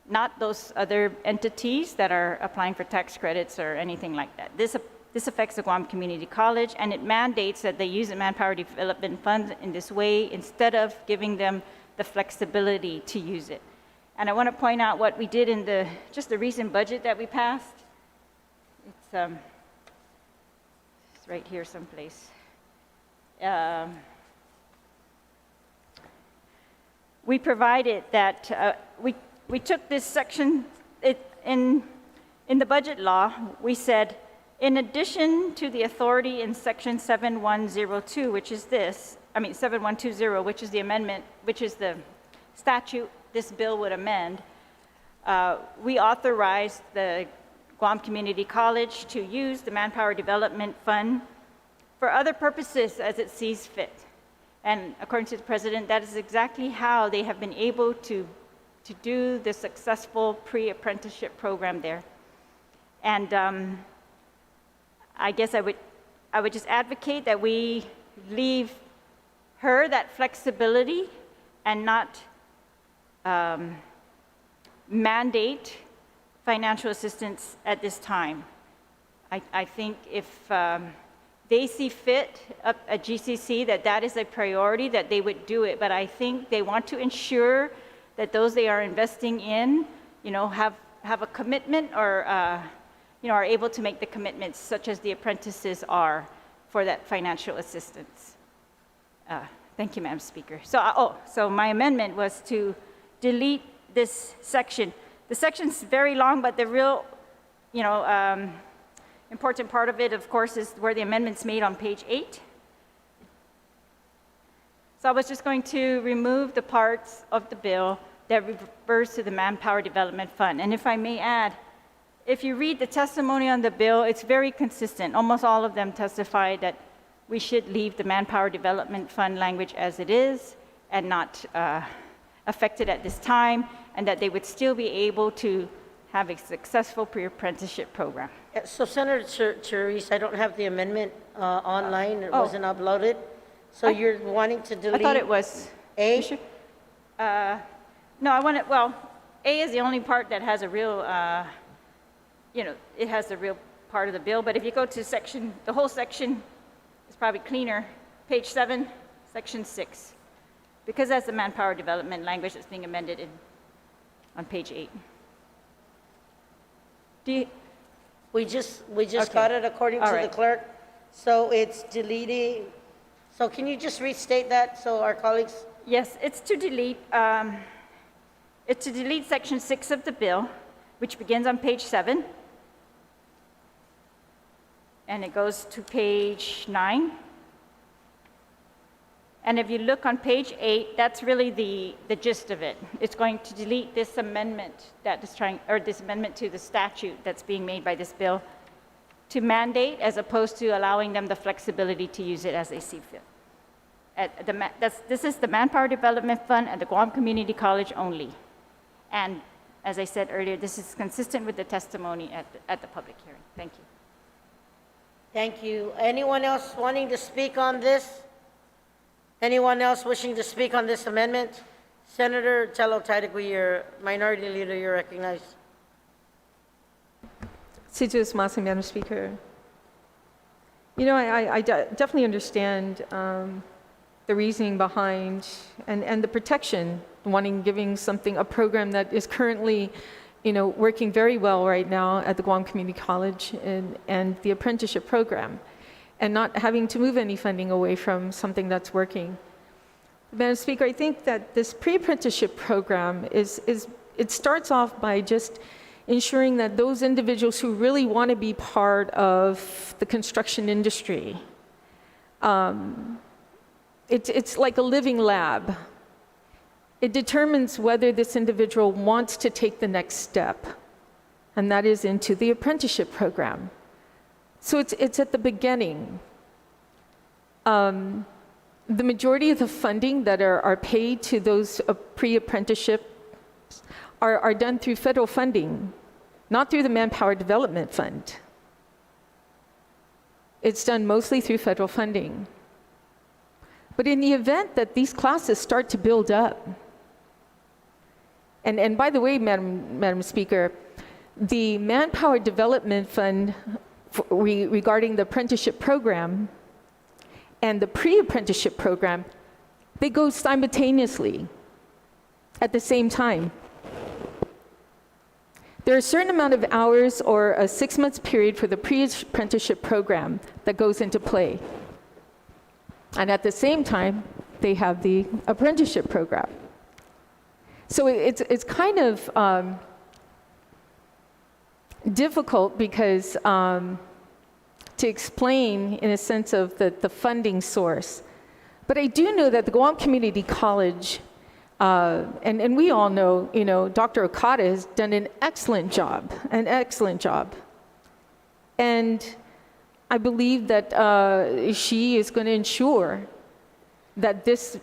not those other entities that are applying for tax credits or anything like that. This affects the Guam Community College, and it mandates that they use the Manpower Development Fund in this way instead of giving them the flexibility to use it. And I want to point out what we did in just the recent budget that we passed. It's right here someplace. We provided that we took this section in the budget law. We said, in addition to the authority in section 7102, which is 7120, which is the amendment, which is the statute this bill would amend, we authorized the Guam Community College to use the Manpower Development Fund for other purposes as it sees fit. And according to the president, that is exactly how they have been able to do the successful pre-apprenticeship program there. And I guess I would just advocate that we leave her that flexibility and not mandate financial assistance at this time. I think if they see fit at GCC that is a priority, that they would do it. But I think they want to ensure that those they are investing in, have a commitment or are able to make the commitments such as the apprentices are for that financial assistance. Thank you, Madam Speaker. So my amendment was to delete this section. The section's very long, but the real, important part of it, of course, is where the amendment's made on page 8. So I was just going to remove the parts of the bill that refers to the Manpower Development Fund. And if I may add, if you read the testimony on the bill, it's very consistent. Almost all of them testify that we should leave the Manpower Development Fund language as it is and not affect it at this time, and that they would still be able to have a successful pre-apprenticeship program. So Senator Therese, I don't have the amendment online. It oh. wasn't uploaded. So you're wanting to delete? I thought it was. A? You sure? No, I want it, well, A is the only part that has a real, it has the real part of the bill, but if you go to section, the whole section is probably cleaner. Page 7, section 6, because that's the manpower development language that's being amended on page 8. We just Okay. got it according All to the right. clerk. So it's deleting. So can you just restate that so our colleagues? Yes, it's to delete section 6 of the bill, which begins on page 7, and it goes to page 9. And if you look on page 8, that's really the gist of it. It's going to delete this amendment this amendment to the statute that's being made by this bill to mandate, as opposed to allowing them the flexibility to use it as they see fit. This is the Manpower Development Fund at the Guam Community College only. And as I said earlier, this is consistent with the testimony at the public hearing. Thank you. Thank you. Anyone else wanting to speak on this? Anyone else wishing to speak on this amendment? Senator Taichuno, your minority leader, you're recognized. Madam Speaker. I definitely understand the reasoning behind and the protection, giving something, a program that is currently, working very well right now at the Guam Community College and the apprenticeship program, and not having to move any funding away from something that's working. Madam Speaker, I think that this pre-apprenticeship program it starts off by just ensuring that those individuals who really want to be part of the construction industry, it's like a living lab. It determines whether this individual wants to take the next step, and that is into the apprenticeship program. So it's at the beginning. The majority of the funding that are paid to those pre-apprenticeship are done through federal funding, not through the Manpower Development Fund. It's done mostly through federal funding. But in the event that these classes start to build up, and by the way, Madam Speaker, the Manpower Development Fund regarding the apprenticeship program and the pre-apprenticeship program, they go simultaneously at the same time. There are a certain amount of hours or a 6-month period for the pre-apprenticeship program that goes into play. And at the same time, they have the apprenticeship program. So it's kind of difficult because to explain in a sense of the funding source. But I do know that the Guam Community College, and we all know, Dr. Okada has done an excellent job. And I believe that she is going to ensure that this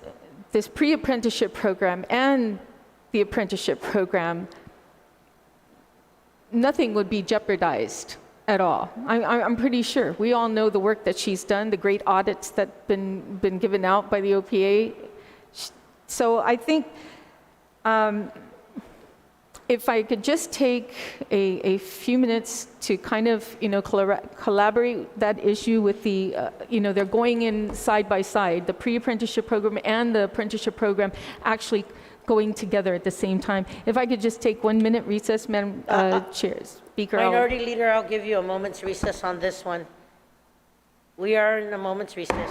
pre-apprenticeship program and the apprenticeship program, nothing would be jeopardized at all. I'm pretty sure. We all know the work that she's done, the great audits that been given out by the OPA. So I think if I could just take a few minutes to kind of, collaborate that issue with the, they're going in side by side, the pre-apprenticeship program and the apprenticeship program actually going together at the same time. If I could just take 1 minute recess, Madam Chair, Speaker. Minority Leader, I'll give you a moment's recess on this one. We are in a moment's recess.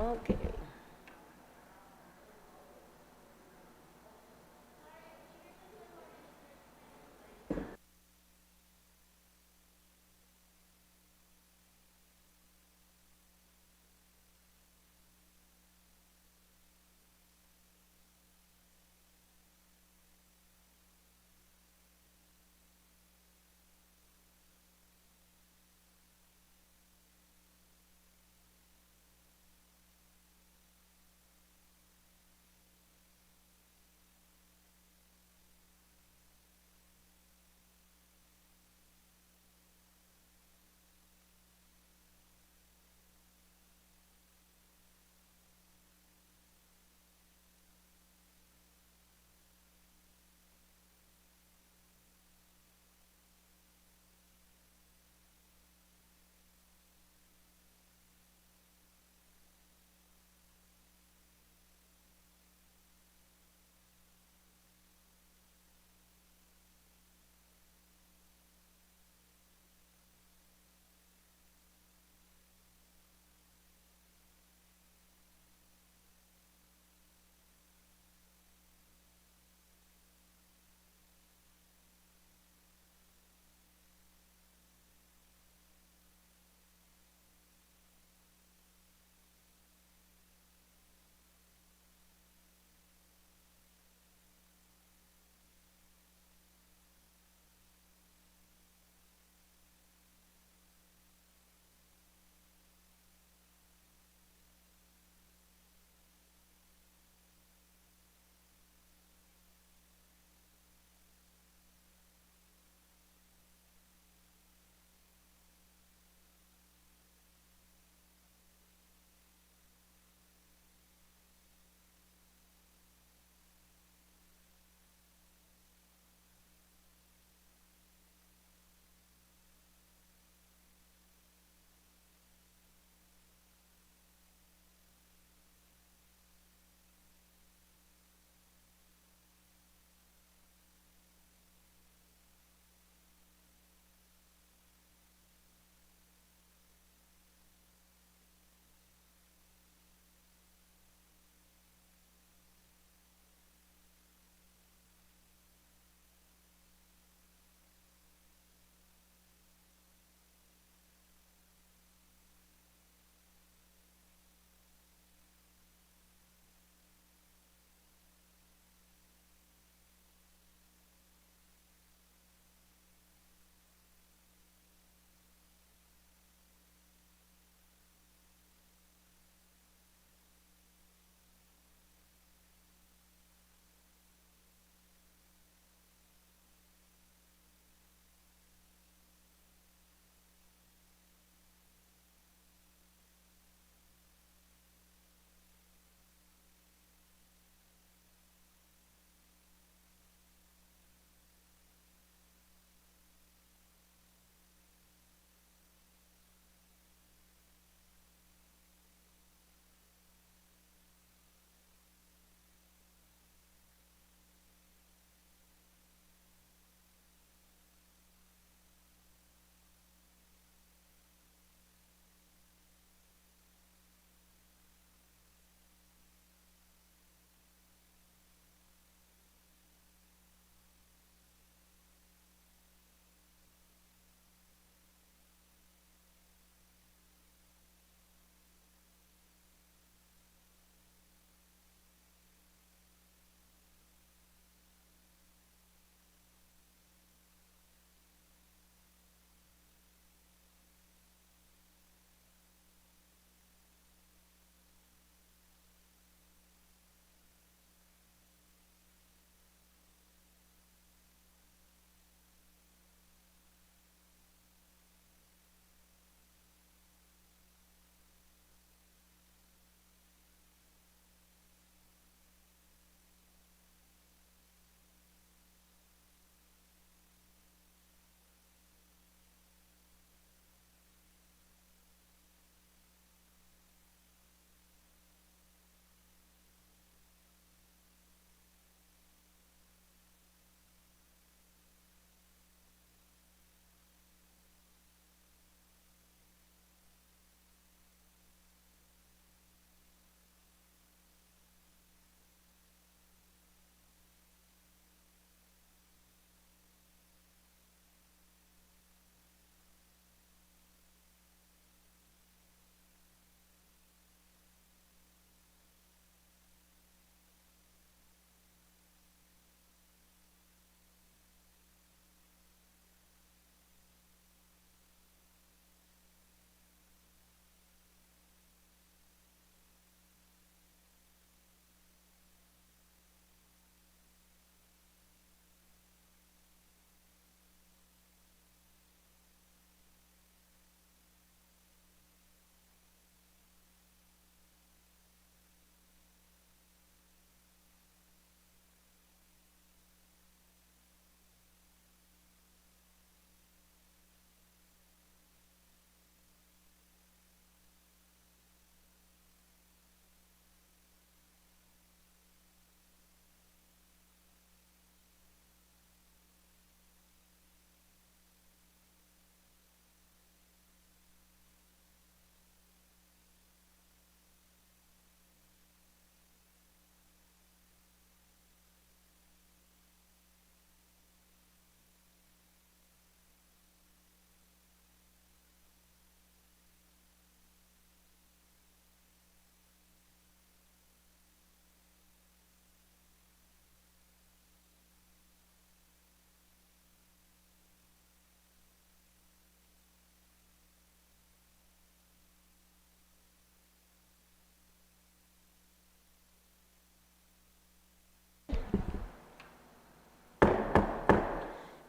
Okay.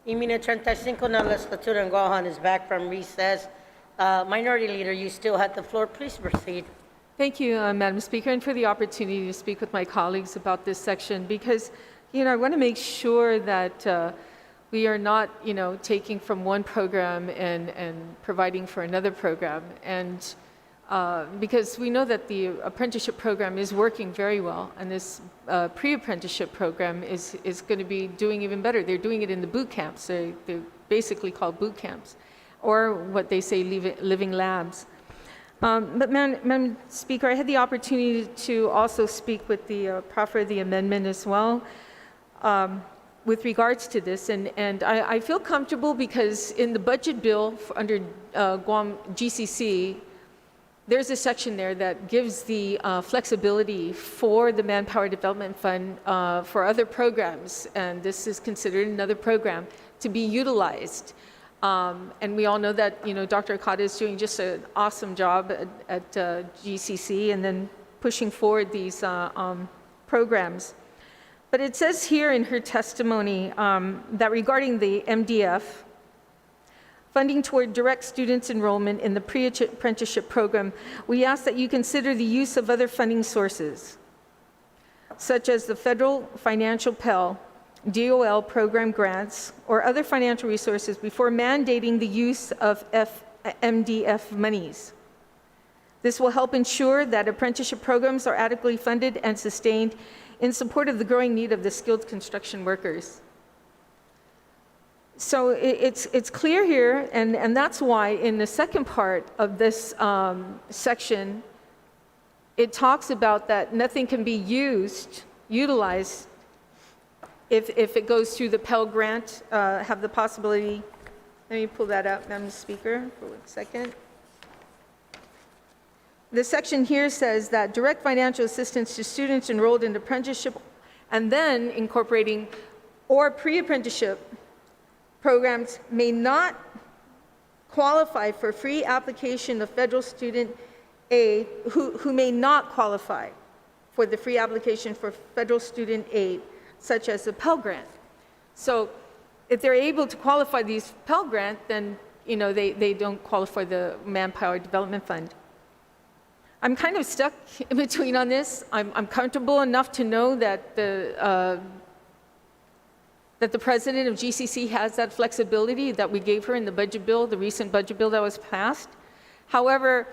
Y Mina 35 na legislatura en Guam is back from recess. Minority Leader, you still have the floor. Please proceed. Thank you, Madam Speaker, and for the opportunity to speak with my colleagues about this section because, I want to make sure that we are not, taking from one program and providing for another program. And because we know that the apprenticeship program is working very well, and this pre-apprenticeship program is going to be doing even better. They're doing it in the boot camps. They're basically called boot camps, or what they say, living labs. But Madam Speaker, I had the opportunity to also speak with the proffer of the amendment as well with regards to this. And I feel comfortable because in the budget bill under Guam GCC, there's a section there that gives the flexibility for the Manpower Development Fund for other programs. And this is considered another program to be utilized. And we all know that, Dr. Okada is doing just an awesome job at GCC and then pushing forward these programs. But it says here in her testimony that regarding the MDF, funding toward direct students enrollment in the pre-apprenticeship program, we ask that you consider the use of other funding sources, such as the federal financial Pell, DOL program grants, or other financial resources before mandating the use of MDF monies. This will help ensure that apprenticeship programs are adequately funded and sustained in support of the growing need of the skilled construction workers. So it's clear here, and that's why in the second part of this section, it talks about that nothing can be utilized if it goes through the Pell Grant, have the possibility. Let me pull that up, Madam Speaker, for 1 second. The section here says that direct financial assistance to students enrolled in apprenticeship and then incorporating or pre-apprenticeship programs may not qualify for free application of federal student aid, who may not qualify for the free application for federal student aid, such as the Pell Grant. So if they're able to qualify these Pell Grant, then they don't qualify the Manpower Development Fund. I'm kind of stuck in between on this. I'm comfortable enough to know that the president of GCC has that flexibility that we gave her in the budget bill, the recent budget bill that was passed. However,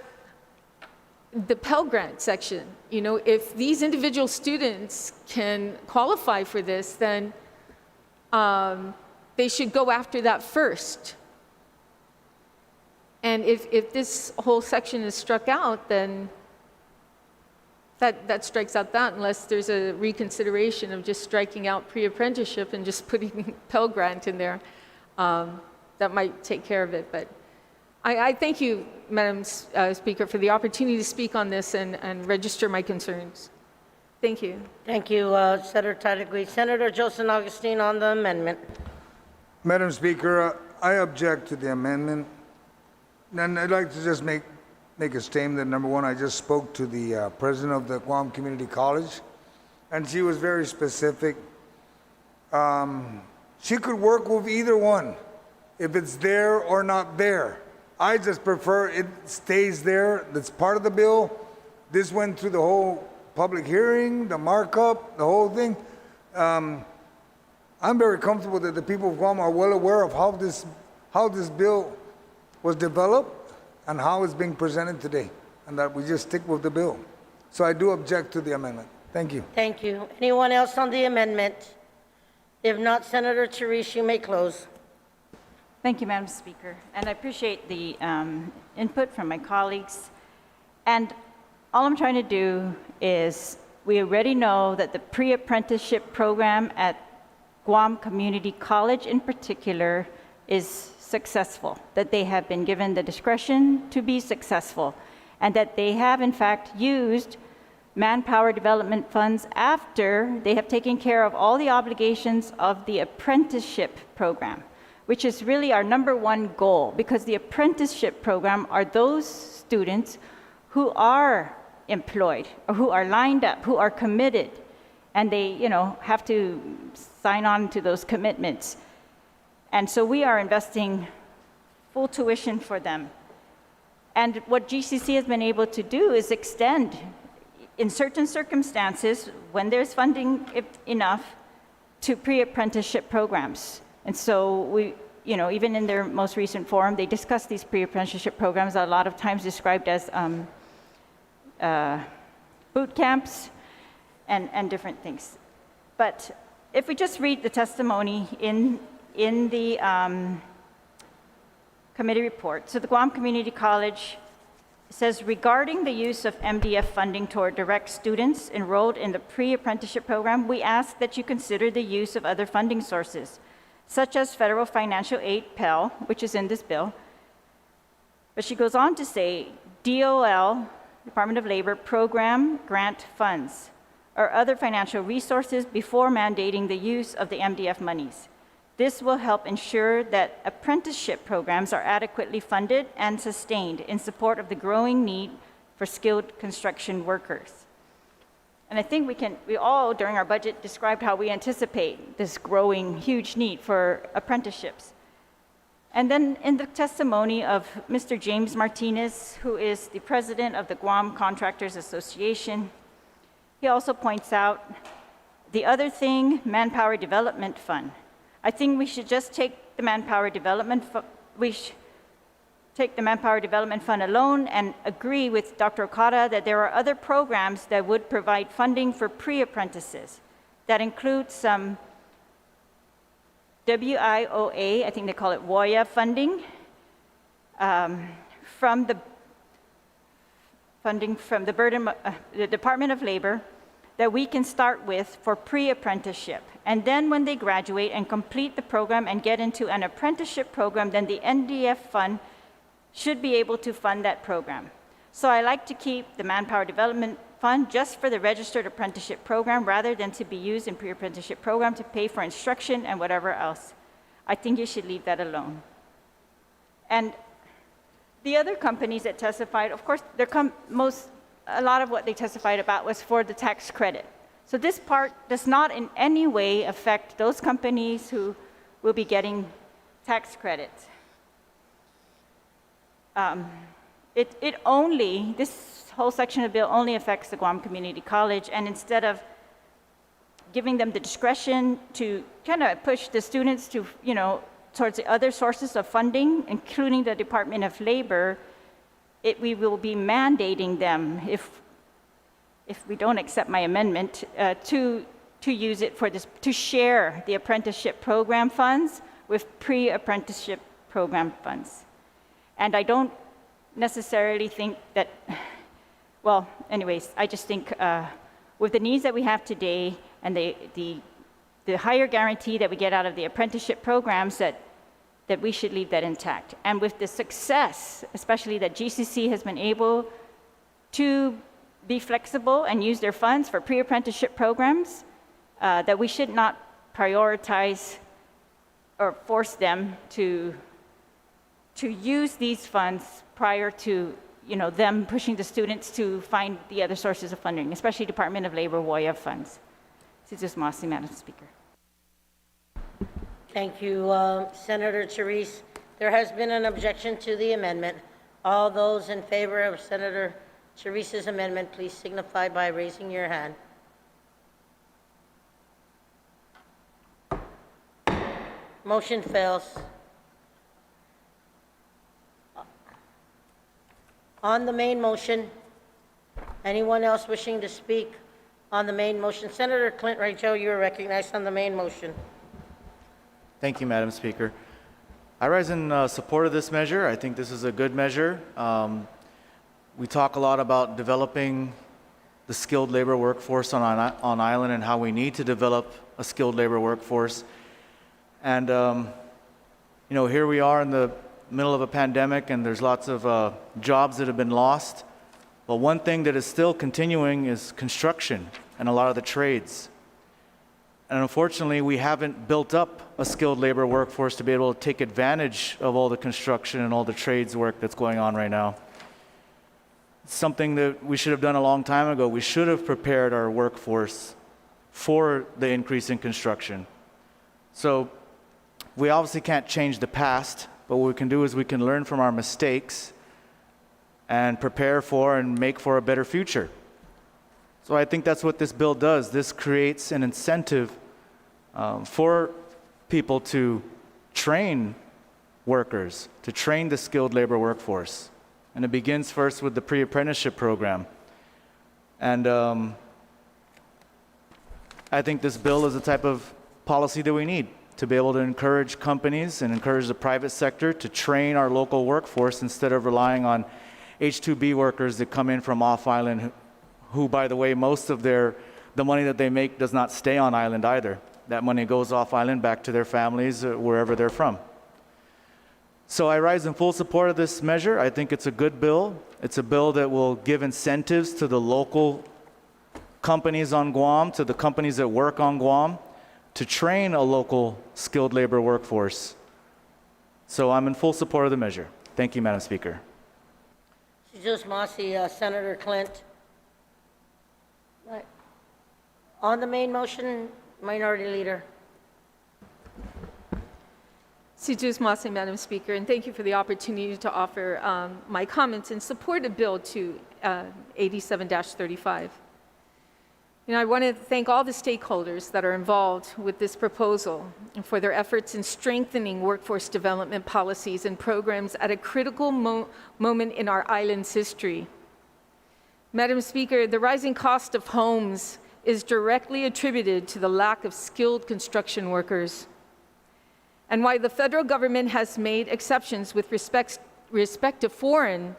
the Pell Grant section, if these individual students can qualify for this, then they should go after that first. And if this whole section is struck out, then that strikes out that, unless there's a reconsideration of just striking out pre-apprenticeship and just putting Pell Grant in there. That might take care of it. But I thank you, Madam Speaker, for the opportunity to speak on this and register my concerns. Thank you. Thank you, Senator Tadegui. Senator Joseph Augustine on the amendment. Madam Speaker, I object to the amendment. And I'd like to just make a statement that, number one, I just spoke to the president of the Guam Community College, and she was very specific. She could work with either one, if it's there or not there. I just prefer it stays there. That's part of the bill. This went through the whole public hearing, the markup, the whole thing. I'm very comfortable that the people of Guam are well aware of how this bill was developed and how it's being presented today, and that we just stick with the bill. So I do object to the amendment. Thank you. Thank you. Anyone else on the amendment? If not, Senator Therese, you may close. Thank you, Madam Speaker. And I appreciate the input from my colleagues. And all I'm trying to do is, we already know that the pre-apprenticeship program at Guam Community College in particular is successful, that they have been given the discretion to be successful, and that they have in fact used manpower development funds after they have taken care of all the obligations of the apprenticeship program, which is really our number one goal, because the apprenticeship program are those students who are employed or who are lined up, who are committed, and they have to sign on to those commitments. And so we are investing full tuition for them. And what GCC has been able to do is extend, in certain circumstances, when there's funding enough, to pre-apprenticeship programs. And so we, even in their most recent forum, they discussed these pre-apprenticeship programs, a lot of times described as boot camps and different things. But if we just read the testimony in the committee report, so the Guam Community College says, regarding the use of MDF funding toward direct students enrolled in the pre-apprenticeship program, we ask that you consider the use of other funding sources, such as federal financial aid, Pell, which is in this bill. But she goes on to say, DOL, Department of Labor, program grant funds, or other financial resources before mandating the use of the MDF monies. This will help ensure that apprenticeship programs are adequately funded and sustained in support of the growing need for skilled construction workers. And I think we all, during our budget, described how we anticipate this growing huge need for apprenticeships. And then in the testimony of Mr. James Martinez, who is the president of the Guam Contractors Association, he also points out the other thing, Manpower Development Fund. I think we should just take the Manpower Development Fund alone and agree with Dr. Okada that there are other programs that would provide funding for pre-apprentices. That includes some WIOA, I think they call it WOIA funding, from the Department of Labor, that we can start with for pre-apprenticeship. And then when they graduate and complete the program and get into an apprenticeship program, then the NDF fund should be able to fund that program. So I like to keep the Manpower Development Fund just for the registered apprenticeship program rather than to be used in pre-apprenticeship program to pay for instruction and whatever else. I think you should leave that alone. And the other companies that testified, of course, a lot of what they testified about was for the tax credit. So this part does not in any way affect those companies who will be getting tax credits. This whole section of the bill only affects the Guam Community College, and instead of giving them the discretion to kind of push the students to, towards the other sources of funding, including the Department of Labor, we will be mandating them, if we don't accept my amendment, to use it for this, to share the apprenticeship program funds with pre-apprenticeship program funds. And I don't necessarily think that, well, anyways, I just think with the needs that we have today and the higher guarantee that we get out of the apprenticeship programs, that we should leave that intact. And with the success, especially that GCC has been able to be flexible and use their funds for pre-apprenticeship programs, that we should not prioritize or force them to use these funds prior to them pushing the students to find the other sources of funding, especially Department of Labor WOIA funds. This is Mossy, Madam Speaker. Thank you, Senator Therese. There has been an objection to the amendment. All those in favor of Senator Therese's amendment, please signify by raising your hand. Motion fails. On the main motion, anyone else wishing to speak on the main motion? Senator Clint Rachel, you are recognized on the main motion. Thank you, Madam Speaker. I rise in support of this measure. I think this is a good measure. We talk a lot about developing the skilled labor workforce on island and how we need to develop a skilled labor workforce. And, here we are in the middle of a pandemic and there's lots of jobs that have been lost. But one thing that is still continuing is construction and a lot of the trades. And unfortunately, we haven't built up a skilled labor workforce to be able to take advantage of all the construction and all the trades work that's going on right now. It's something that we should have done a long time ago. We should have prepared our workforce for the increase in construction. So we obviously can't change the past, but what we can do is we can learn from our mistakes and prepare for and make for a better future. So I think that's what this bill does. This creates an incentive for people to train workers, to train the skilled labor workforce. And it begins first with the pre-apprenticeship program. And I think this bill is the type of policy that we need to be able to encourage companies and encourage the private sector to train our local workforce instead of relying on H-2B workers that come in from off-island, who, by the way, most of the money that they make does not stay on island either. That money goes off-island back to their families, wherever they're from. So I rise in full support of this measure. I think it's a good bill. It's a bill that will give incentives to the local companies on Guam, to the companies that work on Guam, to train a local skilled labor workforce. So I'm in full support of the measure. Thank you, Madam Speaker. Just Mossy, Senator Clint. Right. On the main motion, Minority Leader. Sijus Mase, Madam Speaker, and thank you for the opportunity to offer my comments in support of Bill 287-35. I want to thank all the stakeholders that are involved with this proposal for their efforts in strengthening workforce development policies and programs at a critical moment in our island's history. Madam Speaker, the rising cost of homes is directly attributed to the lack of skilled construction workers. And while the federal government has made exceptions with respect to foreign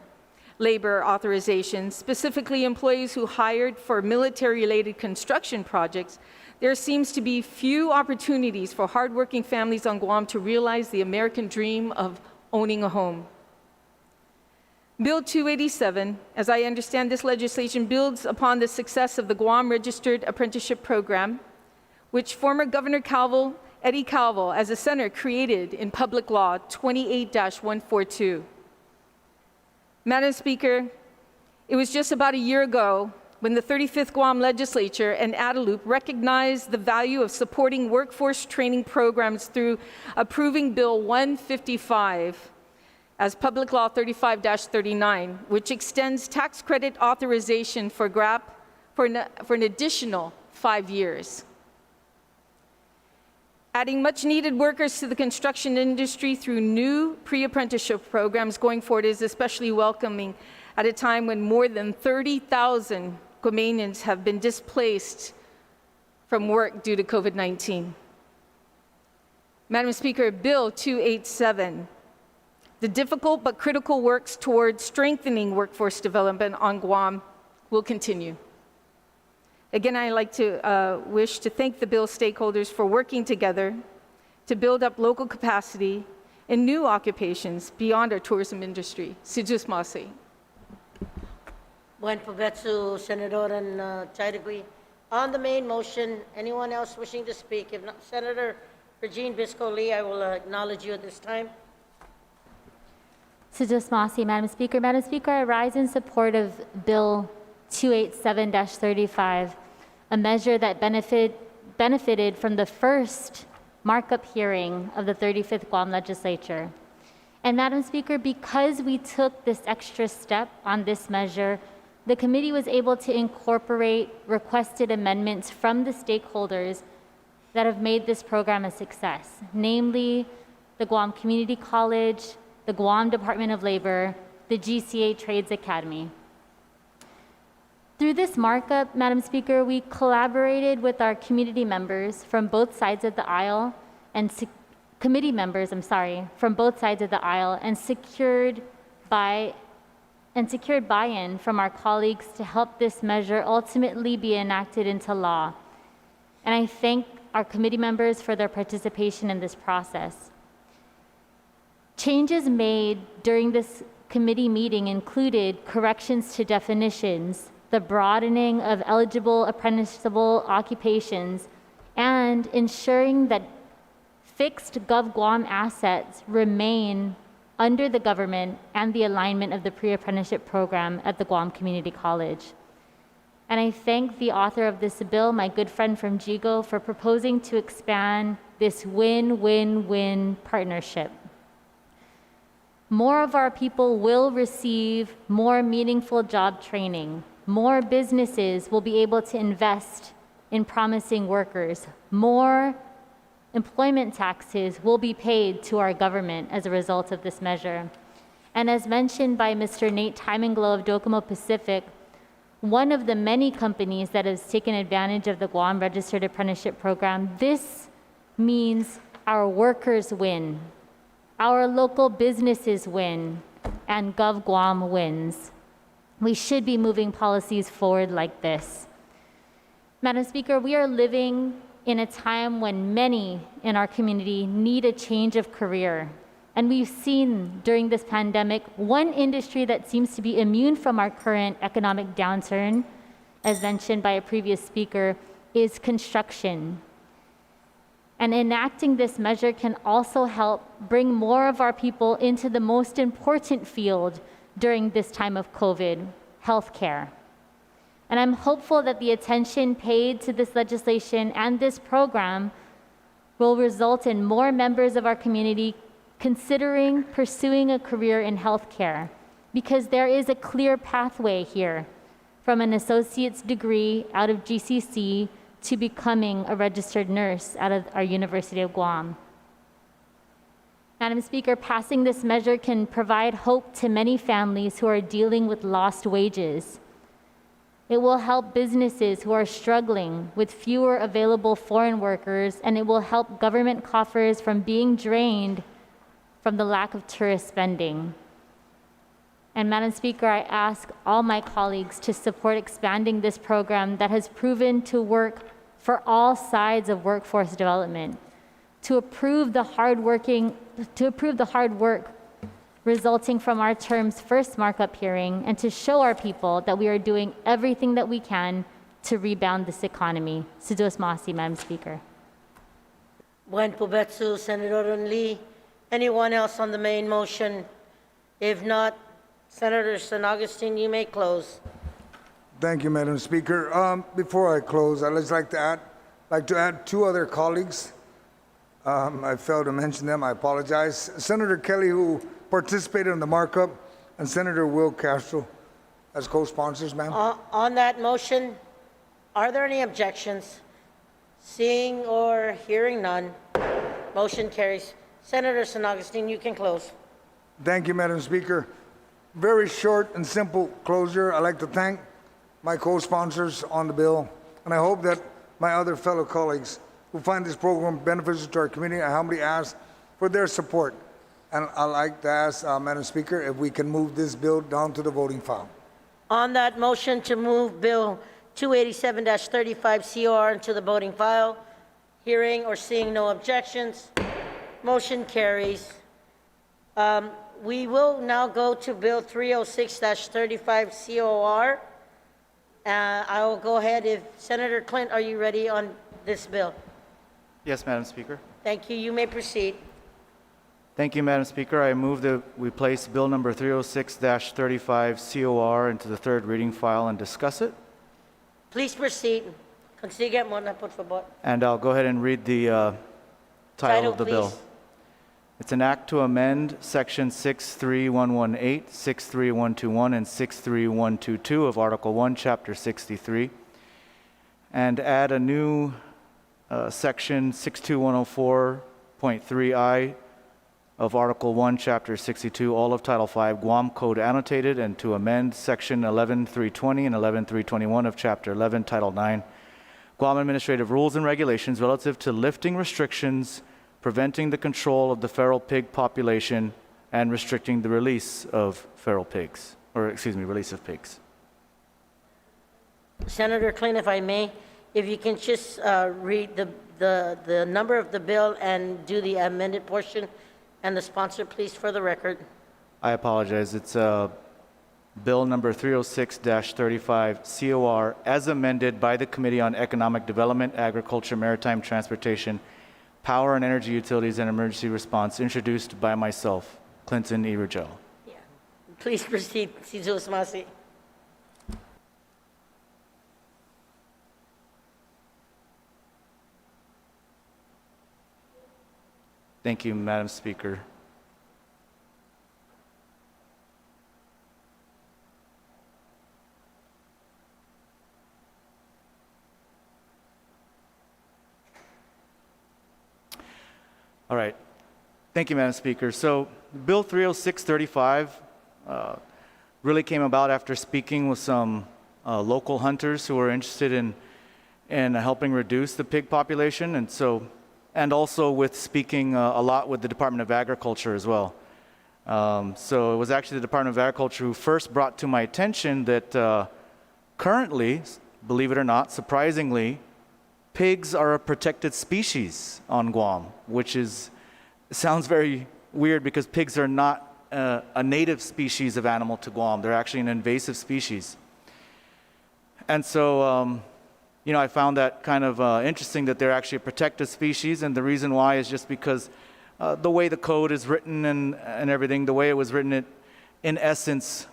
labor authorizations, specifically employees who hired for military-related construction projects, there seems to be few opportunities for hardworking families on Guam to realize the American dream of owning a home. Bill 287, as I understand this legislation, builds upon the success of the Guam Registered Apprenticeship Program, which former Governor Eddie Calvo, as a senator, created in Public Law 28-142. Madam Speaker, it was just about a year ago when the 35th Guam Legislature and Adelup recognized the value of supporting workforce training programs through approving Bill 155 as Public Law 35-39, which extends tax credit authorization for GRAP for an additional 5 years. Adding much-needed workers to the construction industry through new pre-apprenticeship programs going forward is especially welcoming at a time when more than 30,000 Guamanians have been displaced from work due to COVID-19. Madam Speaker, Bill 287, the difficult but critical works towards strengthening workforce development on Guam will continue. Again, I'd like to wish to thank the bill stakeholders for working together to build up local capacity in new occupations beyond our tourism industry. Sijus Masi. Buen provecho, Senador Chairagui. On the main motion, anyone else wishing to speak? If not, Senator Regine Bisco-Lee, I will acknowledge you at this time. Sijus Masi, Madam Speaker. Madam Speaker, I rise in support of Bill 287-35, a measure that benefited from the first markup hearing of the 35th Guam Legislature. And Madam Speaker, because we took this extra step on this measure, the committee was able to incorporate requested amendments from the stakeholders that have made this program a success, namely the Guam Community College, the Guam Department of Labor, the GCA Trades Academy. Through this markup, Madam Speaker, we collaborated with our community members from both sides of the aisle and committee members, from both sides of the aisle and secured buy-in from our colleagues to help this measure ultimately be enacted into law. And I thank our committee members for their participation in this process. Changes made during this committee meeting included corrections to definitions, the broadening of eligible apprenticeable occupations, and ensuring that fixed GovGuam assets remain under the government and the alignment of the pre-apprenticeship program at the Guam Community College. And I thank the author of this bill, my good friend from GIGO, for proposing to expand this win-win-win partnership. More of our people will receive more meaningful job training. More businesses will be able to invest in promising workers. More employment taxes will be paid to our government as a result of this measure. And as mentioned by Mr. Nate Timinglow of Docomo Pacific, one of the many companies that has taken advantage of the Guam Registered Apprenticeship Program, this means our workers win, our local businesses win, and GovGuam wins. We should be moving policies forward like this. Madam Speaker, we are living in a time when many in our community need a change of career. And we've seen during this pandemic, one industry that seems to be immune from our current economic downturn, as mentioned by a previous speaker, is construction. And enacting this measure can also help bring more of our people into the most important field during this time of COVID, healthcare. And I'm hopeful that the attention paid to this legislation and this program will result in more members of our community considering pursuing a career in healthcare, because there is a clear pathway here from an associate's degree out of GCC to becoming a registered nurse out of our University of Guam. Madam Speaker, passing this measure can provide hope to many families who are dealing with lost wages. It will help businesses who are struggling with fewer available foreign workers, and it will help government coffers from being drained from the lack of tourist spending. And Madam Speaker, I ask all my colleagues to support expanding this program that has proven to work for all sides of workforce development, to approve the hard work resulting from our term's first markup hearing, and to show our people that we are doing everything that we can to rebound this economy. Siduos Masi, Madam Speaker. Buen Pubetsu, Senator Lee. Anyone else on the main motion? If not, Senator San Augustine, you may close. Thank you, Madam Speaker. Before I close, I'd just like to add two other colleagues. I failed to mention them. I apologize. Senator Kelly, who participated in the markup, and Senator Will Castro as co-sponsors, ma'am. On that motion, are there any objections? Seeing or hearing none, motion carries. Senator San Augustine, you can close. Thank you, Madam Speaker. Very short and simple closure. I'd like to thank my co-sponsors on the bill, and I hope that my other fellow colleagues who find this program beneficial to our community, I humbly ask for their support. And I'd like to ask, Madam Speaker, if we can move this bill down to the voting file. On that motion to move Bill 287-35 COR into the voting file, hearing or seeing no objections, motion carries. We will now go to Bill 306-35 COR. I will go ahead. If Senator Clint, are you ready on this bill? Yes, Madam Speaker. Thank you. You may proceed. Thank you, Madam Speaker. I move that we place Bill number 306-35 COR into the third reading file and discuss it. Please proceed. Consigue muna, por favor. And I'll go ahead and read the title of the bill. Please. It's an act to amend Section 63118, 63121, and 63122 of Article 1, Chapter 63, and add a new Section 62104.3I of Article 1, Chapter 62, all of Title 5, Guam Code Annotated, and to amend Section 11320 and 11321 of Chapter 11, Title 9, Guam Administrative Rules and Regulations relative to lifting restrictions, preventing the control of the feral pig population, and restricting the release of feral pigs, release of pigs. Senator Clint, if I may, if you can just read the number of the bill and do the amended portion, and the sponsor, please, for the record. I apologize. It's Bill number 306-35 COR as amended by the Committee on Economic Development, Agriculture, Maritime Transportation, Power and Energy Utilities, and Emergency Response, introduced by myself, Clinton E. Rugel. Yeah. Please proceed, Siduos Masi. Thank you, Madam Speaker. All right. Thank you, Madam Speaker. So Bill 30635 really came about after speaking with some local hunters who were interested in helping reduce the pig population, and also with speaking a lot with the Department of Agriculture as well. So it was actually the Department of Agriculture who first brought to my attention that currently, believe it or not, surprisingly, pigs are a protected species on Guam, which sounds very weird because pigs are not a native species of animal to Guam. They're actually an invasive species. And so, I found that kind of interesting that they're actually a protected species, and the reason why is just because the way the code is written and everything, the way it was written, it, in essence,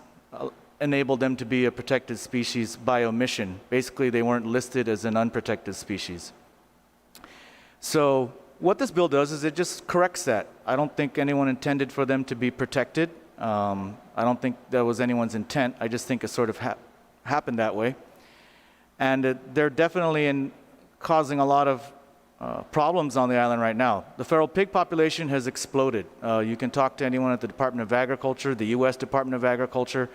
enabled them to be a protected species by omission. Basically, they weren't listed as an unprotected species. So what this bill does is it just corrects that. I don't think anyone intended for them to be protected. I don't think that was anyone's intent. I just think it sort of happened that way. And they're definitely causing a lot of problems on the island right now. The feral pig population has exploded. You can talk to anyone at the Department of Agriculture, the U.S. Department of Agriculture,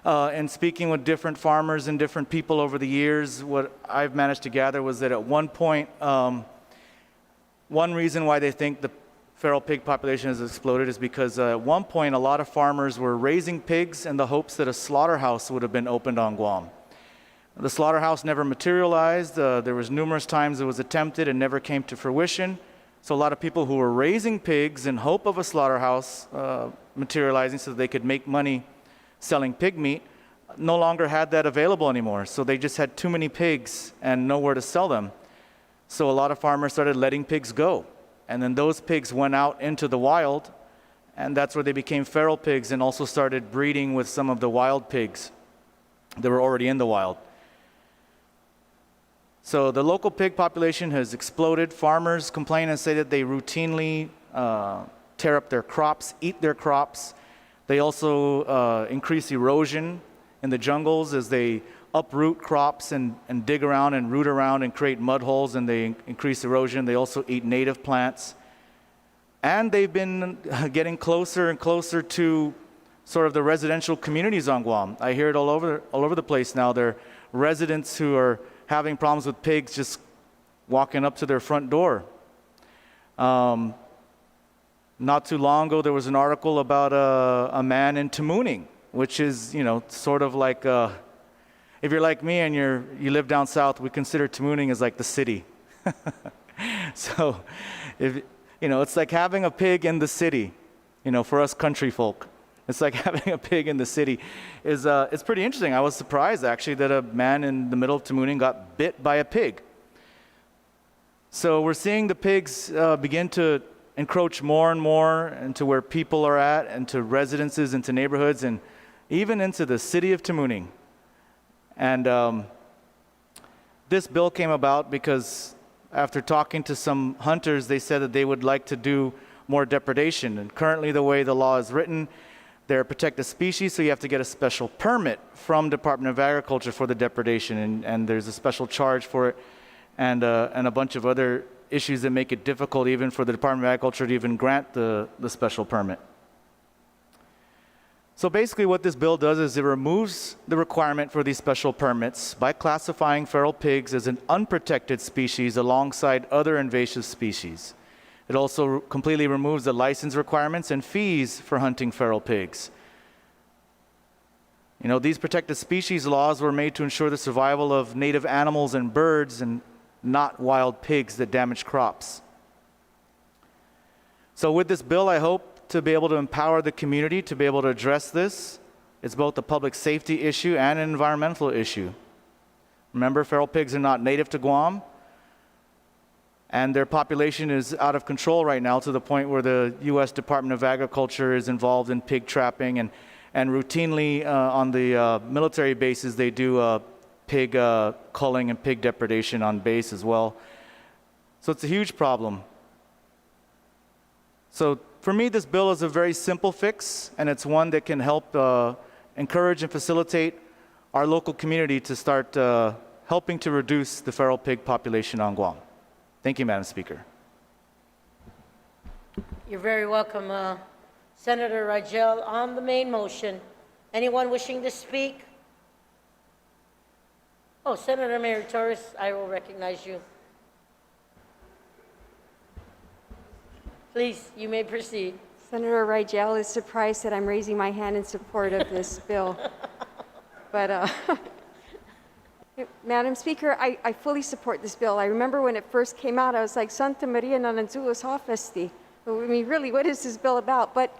and speaking with different farmers and different people over the years, what I've managed to gather was that at one point, one reason why they think the feral pig population has exploded is because at one point a lot of farmers were raising pigs in the hopes that a slaughterhouse would have been opened on Guam. The slaughterhouse never materialized. There was numerous times it was attempted and never came to fruition. So a lot of people who were raising pigs in hope of a slaughterhouse materializing so that they could make money selling pig meat no longer had that available anymore. So they just had too many pigs and nowhere to sell them. So a lot of farmers started letting pigs go. And then those pigs went out into the wild, and that's where they became feral pigs and also started breeding with some of the wild pigs that were already in the wild. So the local pig population has exploded. Farmers complain and say that they routinely tear up their crops, eat their crops. They also increase erosion in the jungles as they uproot crops and dig around and root around and create mud holes, and they increase erosion. They also eat native plants. And they've been getting closer and closer to sort of the residential communities on Guam. I hear it all over the place now. There are residents who are having problems with pigs just walking up to their front door. Not too long ago, there was an article about a man in Taichuno, which is, sort of like, if you're like me and you live down south, we consider Taichuno as like the city. So, it's like having a pig in the city, for us country folk. It's like having a pig in the city. It's pretty interesting. I was surprised, actually, that a man in the middle of Taichuno got bit by a pig. So we're seeing the pigs begin to encroach more and more into where people are at, into residences, into neighborhoods, and even into the city of Taichuno. And this bill came about because after talking to some hunters, they said that they would like to do more depredation. And currently the way the law is written, they're a protected species, so you have to get a special permit from Department of Agriculture for the depredation, and there's a special charge for it, and a bunch of other issues that make it difficult even for the Department of Agriculture to even grant the special permit. So basically what this bill does is it removes the requirement for these special permits by classifying feral pigs as an unprotected species alongside other invasive species. It also completely removes the license requirements and fees for hunting feral pigs. These protected species laws were made to ensure the survival of native animals and birds and not wild pigs that damage crops. So with this bill, I hope to be able to empower the community to be able to address this. It's both a public safety issue and an environmental issue. Remember, feral pigs are not native to Guam, and their population is out of control right now to the point where the U.S. Department of Agriculture is involved in pig trapping, and routinely on the military bases they do pig culling and pig depredation on base as well. So it's a huge problem. So for me, this bill is a very simple fix, and it's one that can help encourage and facilitate our local community to start helping to reduce the feral pig population on Guam. Thank you, Madam Speaker. You're very welcome, Senator Rigel. On the main motion, anyone wishing to speak? Oh, Senator Mary Torres, I will recognize you. Please, you may proceed. Senator Rigel is surprised that I'm raising my hand in support of this bill. But, Madam Speaker, I fully support this bill. I remember when it first came out, I was like, Santa Maria Nananzuo's Hafesti. I mean, really, what is this bill about? But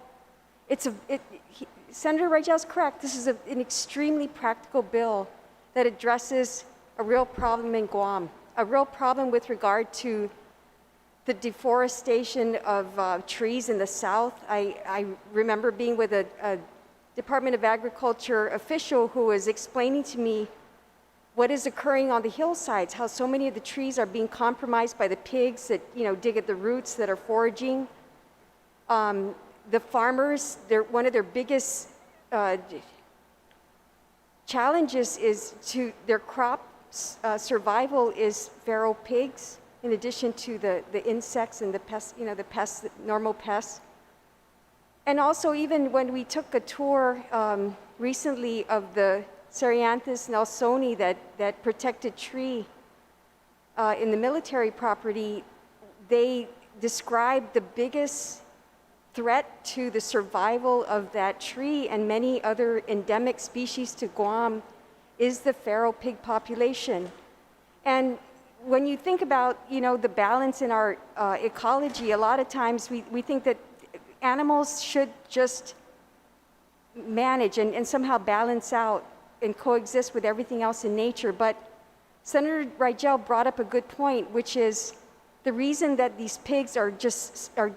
Senator Rigel's correct. This is an extremely practical bill that addresses a real problem in Guam, a real problem with regard to the deforestation of trees in the south. I remember being with a Department of Agriculture official who was explaining to me what is occurring on the hillsides, how so many of the trees are being compromised by the pigs that, dig at the roots, that are foraging. The farmers, one of their biggest challenges is to their crop survival is feral pigs, in addition to the insects and the pests, the pests, normal pests. And also, even when we took a tour recently of the Cerianthus nelsoni, that protected tree in the military property, they described the biggest threat to the survival of that tree and many other endemic species to Guam is the feral pig population. And when you think about, the balance in our ecology, a lot of times we think that animals should just manage and somehow balance out and coexist with everything else in nature. But Senator Rigel brought up a good point, which is the reason that these pigs are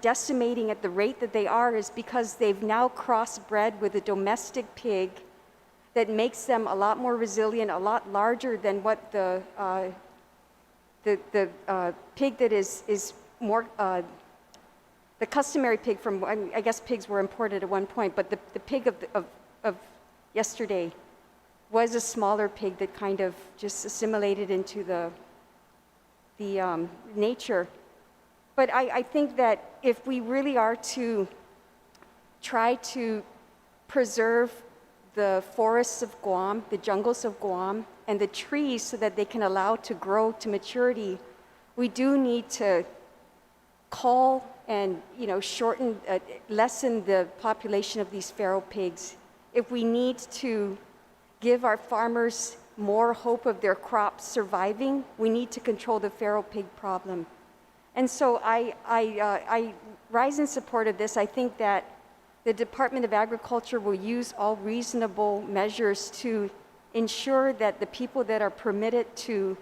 decimating at the rate that they are is because they've now crossbred with a domestic pig that makes them a lot more resilient, a lot larger than what the pig that is more, the customary pig from, I guess pigs were imported at one point, but the pig of yesterday was a smaller pig that kind of just assimilated into the nature. But I think that if we really are to try to preserve the forests of Guam, the jungles of Guam, and the trees so that they can allow to grow to maturity, we do need to cull and lessen the population of these feral pigs. If we need to give our farmers more hope of their crops surviving, we need to control the feral pig problem. And so I rise in support of this. I think that the Department of Agriculture will use all reasonable measures to ensure that the people that are permitted to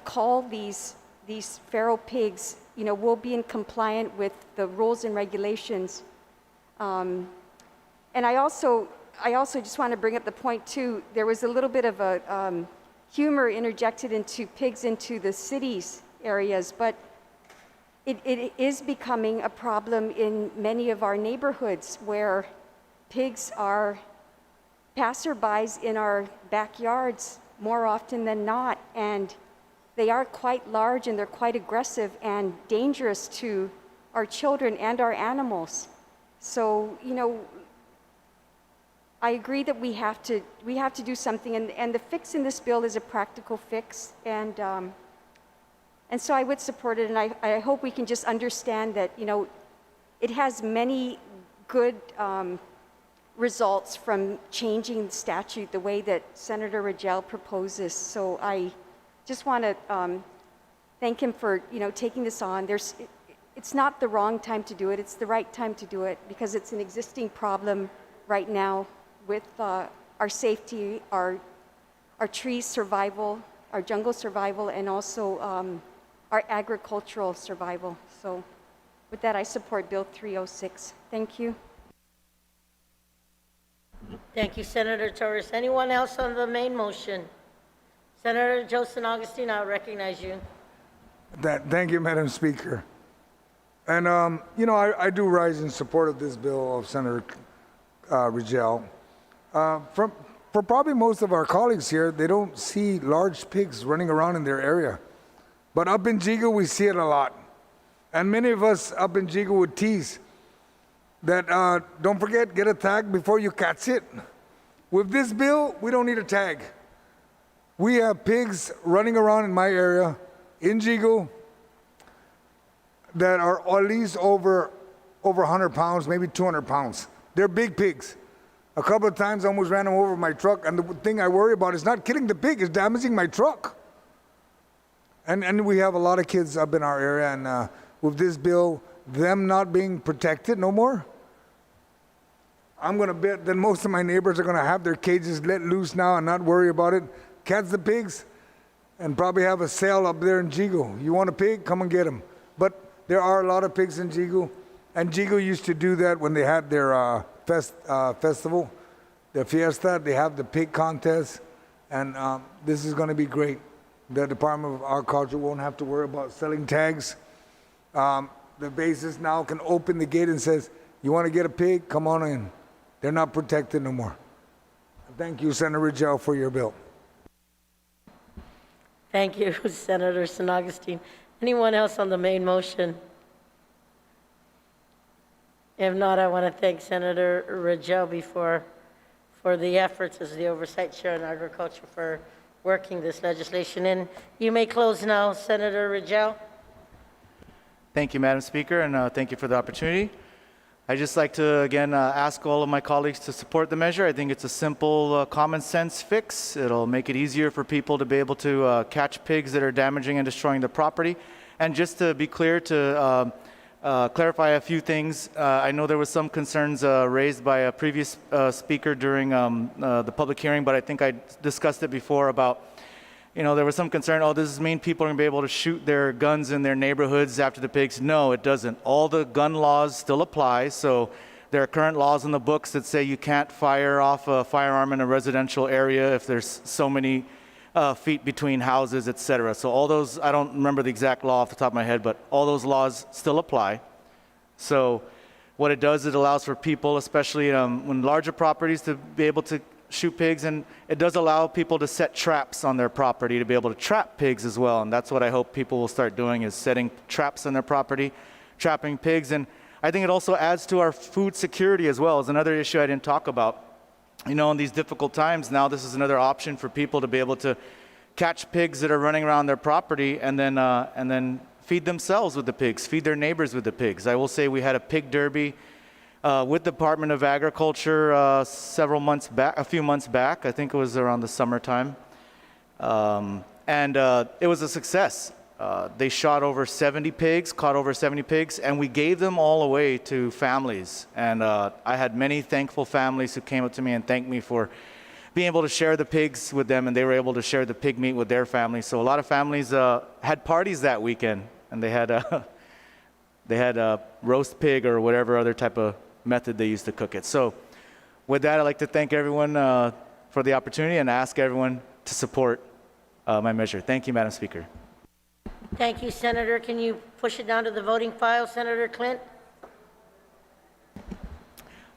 cull these feral pigs, will be in compliant with the rules and regulations. And I also just want to bring up the point too, there was a little bit of a humor interjected into pigs into the cities areas, but it is becoming a problem in many of our neighborhoods where pigs are passerbys in our backyards more often than not, and they are quite large and they're quite aggressive and dangerous to our children and our animals. So, I agree that we have to do something, and the fix in this bill is a practical fix, and so I would support it, and I hope we can just understand that it has many good results from changing the statute the way that Senator Rigel proposes. So I just want to thank him for taking this on. It's not the wrong time to do it; it's the right time to do it because it's an existing problem right now with our safety, our trees survival, our jungle survival, and also our agricultural survival. So with that, I support Bill 306. Thank you. Thank you, Senator Torres. Anyone else on the main motion? Senator Joseph Augustine, I'll recognize you. Thank you, Madam Speaker. And, I do rise in support of this bill of Senator Rigel. For probably most of our colleagues here, they don't see large pigs running around in their area. But up in Jigo, we see it a lot. And many of us up in Jigo would tease that, don't forget, get a tag before you catch it. With this bill, we don't need a tag. We have pigs running around in my area, in Jigo, that are at least over 100 pounds, maybe 200 pounds. They're big pigs. A couple of times I almost ran them over with my truck, and the thing I worry about is not killing the pig, it's damaging my truck. And we have a lot of kids up in our area, and with this bill, them not being protected no more, I'm gonna bet that most of my neighbors are gonna have their cages let loose now and not worry about it, catch the pigs, and probably have a sale up there in Jigo. You want a pig? Come and get them. But there are a lot of pigs in Jigo, and Jigo used to do that when they had their festival, the fiesta. They have the pig contest, and this is going to be great. The Department of Agriculture won't have to worry about selling tags. The bases now can open the gate and says, "You want to get a pig? Come on in." They're not protected no more. Thank you, Senator Rigel, for your bill. Thank you, Senator San Augustine. Anyone else on the main motion? If not, I want to thank Senator Rigel for the efforts as the Oversight Chair in Agriculture for working this legislation in. You may close now, Senator Rigel. Thank you, Madam Speaker, and thank you for the opportunity. I'd just like to, again, ask all of my colleagues to support the measure. I think it's a simple, common sense fix. It'll make it easier for people to be able to catch pigs that are damaging and destroying the property. And just to be clear, to clarify a few things, I know there was some concerns raised by a previous speaker during the public hearing, but I think I discussed it before about, there was some concern, does this mean people are going to be able to shoot their guns in their neighborhoods after the pigs? No, it doesn't. All the gun laws still apply. So there are current laws in the books that say you can't fire off a firearm in a residential area if there's so many feet between houses, et cetera. So all those, I don't remember the exact law off the top of my head, but all those laws still apply. So what it does, it allows for people, especially when larger properties, to be able to shoot pigs, and it does allow people to set traps on their property to be able to trap pigs as well. And that's what I hope people will start doing, is setting traps on their property, trapping pigs. And I think it also adds to our food security as well. Is another issue I didn't talk about. In these difficult times, now this is another option for people to be able to catch pigs that are running around their property and then feed themselves with the pigs, feed their neighbors with the pigs. I will say we had a pig derby with the Department of Agriculture a few months back. I think it was around the summertime. And it was a success. They shot over 70 pigs, caught over 70 pigs, and we gave them all away to families. And I had many thankful families who came up to me and thanked me for being able to share the pigs with them, and they were able to share the pig meat with their families. So a lot of families had parties that weekend, and they had a roast pig or whatever other type of method they used to cook it. So with that, I'd like to thank everyone for the opportunity and ask everyone to support my measure. Thank you, Madam Speaker. Thank you, Senator. Can you push it down to the voting file, Senator Clint?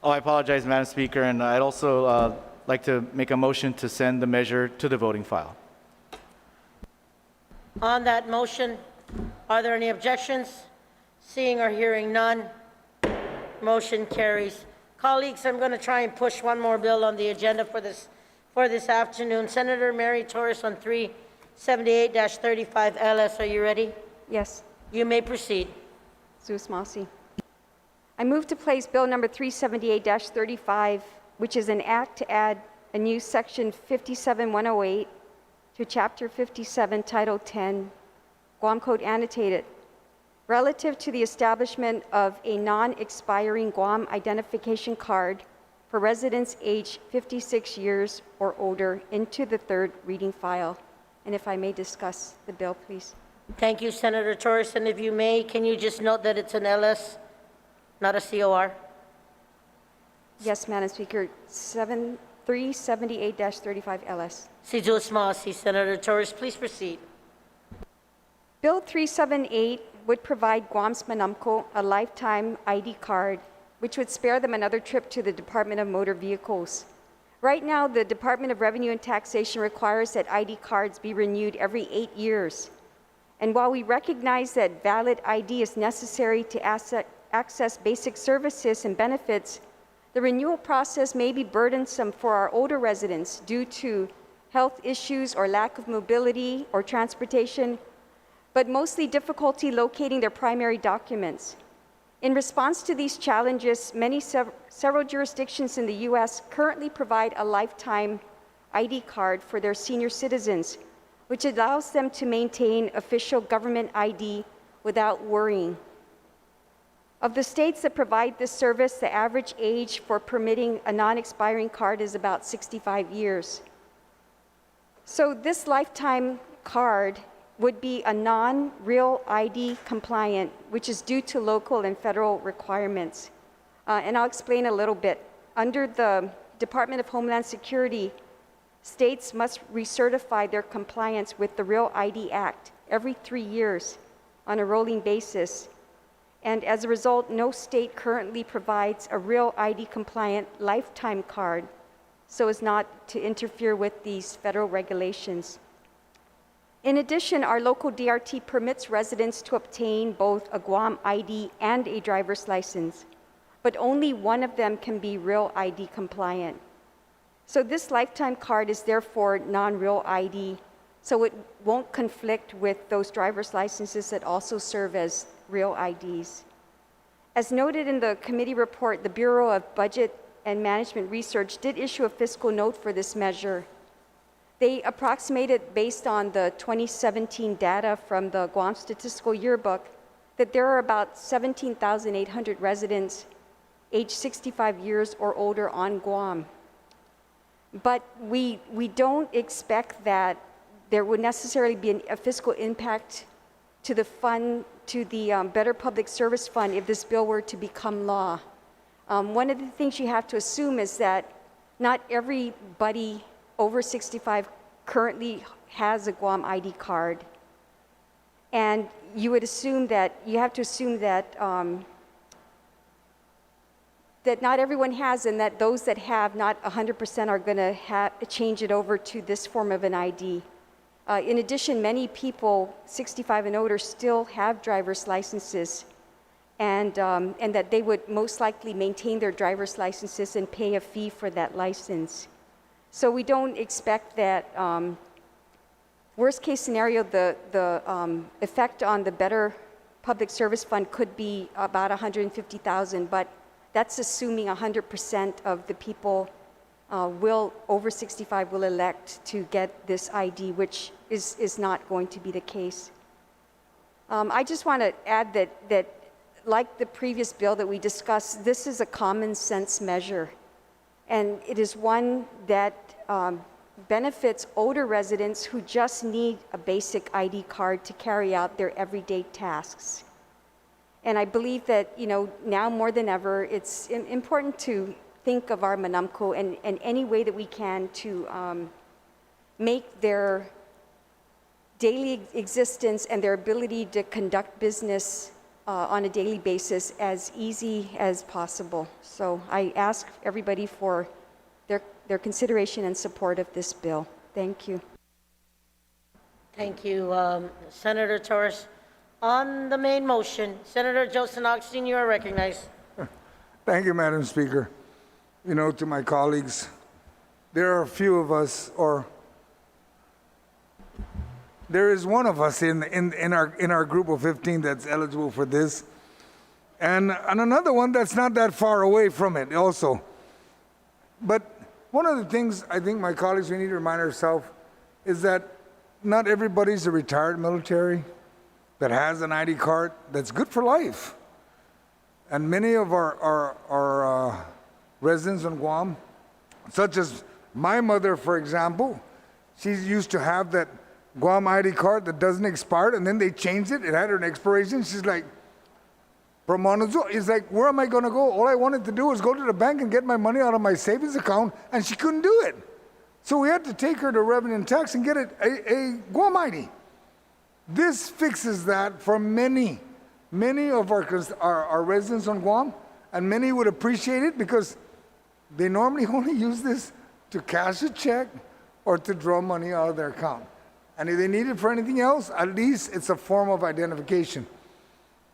I apologize, Madam Speaker, and I'd also like to make a motion to send the measure to the voting file. On that motion, are there any objections? Seeing or hearing none, motion carries. Colleagues, I'm going to try and push one more bill on the agenda for this afternoon. Senator Mary Torres on 378-35 LS. Are you ready? Yes. You may proceed. Zeus Masi. I move to place Bill number 378-35, which is an act to add a new section 57108 to Chapter 57, Title 10, Guam Code Annotated, relative to the establishment of a non-expiring Guam identification card for residents aged 56 years or older, into the third reading file. And if I may discuss the bill, please. Thank you, Senator Torres. And if you may, can you just note that it's an LS, not a COR? Yes, Madam Speaker, 378-35 LS. Senator Torres, please proceed. Bill 378 would provide Guam's Manamco a lifetime ID card, which would spare them another trip to the Department of Motor Vehicles. Right now, the Department of Revenue and Taxation requires that ID cards be renewed every 8 years. And while we recognize that valid ID is necessary to access basic services and benefits, the renewal process may be burdensome for our older residents due to health issues or lack of mobility or transportation, but mostly difficulty locating their primary documents. In response to these challenges, several jurisdictions in the U.S. currently provide a lifetime ID card for their senior citizens, which allows them to maintain official government ID without worrying. Of the states that provide this service, the average age for permitting a non-expiring card is about 65 years. So this lifetime card would be a non-real ID compliant, which is due to local and federal requirements. And I'll explain a little bit. Under the Department of Homeland Security, states must recertify their compliance with the Real ID Act every 3 years on a rolling basis. And as a result, no state currently provides a Real ID compliant lifetime card so as not to interfere with these federal regulations. In addition, our local DRT permits residents to obtain both a Guam ID and a driver's license, but only one of them can be Real ID compliant. So this lifetime card is therefore non-Real ID, so it won't conflict with those driver's licenses that also serve as Real IDs. As noted in the committee report, the Bureau of Budget and Management Research did issue a fiscal note for this measure. They approximated, based on the 2017 data from the Guam Statistical Yearbook, that there are about 17,800 residents aged 65 years or older on Guam. But we don't expect that there would necessarily be a fiscal impact to the fund, to the Better Public Service Fund if this bill were to become law. One of the things you have to assume is that not everybody over 65 currently has a Guam ID card. And you have to assume that that not everyone has, and that those that have, not 100% are going to change it over to this form of an ID. In addition, many people 65 and older still have driver's licenses, and that they would most likely maintain their driver's licenses and pay a fee for that license. So we don't expect that, worst case scenario, the effect on the Better Public Service Fund could be about $150,000, but that's assuming 100% of the people over 65 will elect to get this ID, which is not going to be the case. I just want to add that like the previous bill that we discussed, this is a common sense measure. And it is one that benefits older residents who just need a basic ID card to carry out their everyday tasks. And I believe that, now more than ever, it's important to think of our Manamco and any way that we can to make their daily existence and their ability to conduct business on a daily basis as easy as possible. So I ask everybody for their consideration and support of this bill. Thank you. Thank you, Senator Torres. On the main motion, Senator Joseph Augustine, you are recognized. Thank you, Madam Speaker. To my colleagues, there are a few of us, or there is one of us in our group of 15 that's eligible for this, and another one that's not that far away from it also. But one of the things I think, my colleagues, we need to remind ourselves is that not everybody's a retired military that has an ID card that's good for life. And many of our residents on Guam, such as my mother, for example, she used to have that Guam ID card that doesn't expire, and then they changed it. It had an expiration. She's like, it's like, where am I going to go? All I wanted to do was go to the bank and get my money out of my savings account, and she couldn't do it. So we had to take her to Revenue and Tax and get a Guam ID. This fixes that for many Many of our residents on Guam, and many would appreciate it because they normally only use this to cash a check or to draw money out of their account. And if they need it for anything else, at least it's a form of identification.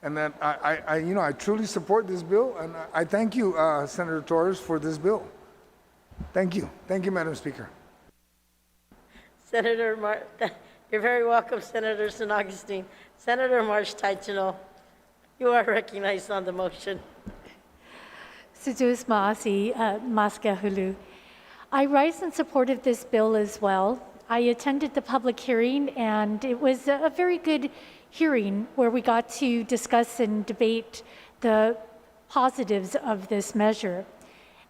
And that I truly support this bill, and I thank you, Senator Torres, for this bill. Thank you. Thank you, Madam Speaker. You're very welcome, Senator San Augustine. Senator Marsh Taichuno, you are recognized on the motion. Sejus Maasi, Maska Hulu. I rise in support of this bill as well. I attended the public hearing, and it was a very good hearing where we got to discuss and debate the positives of this measure.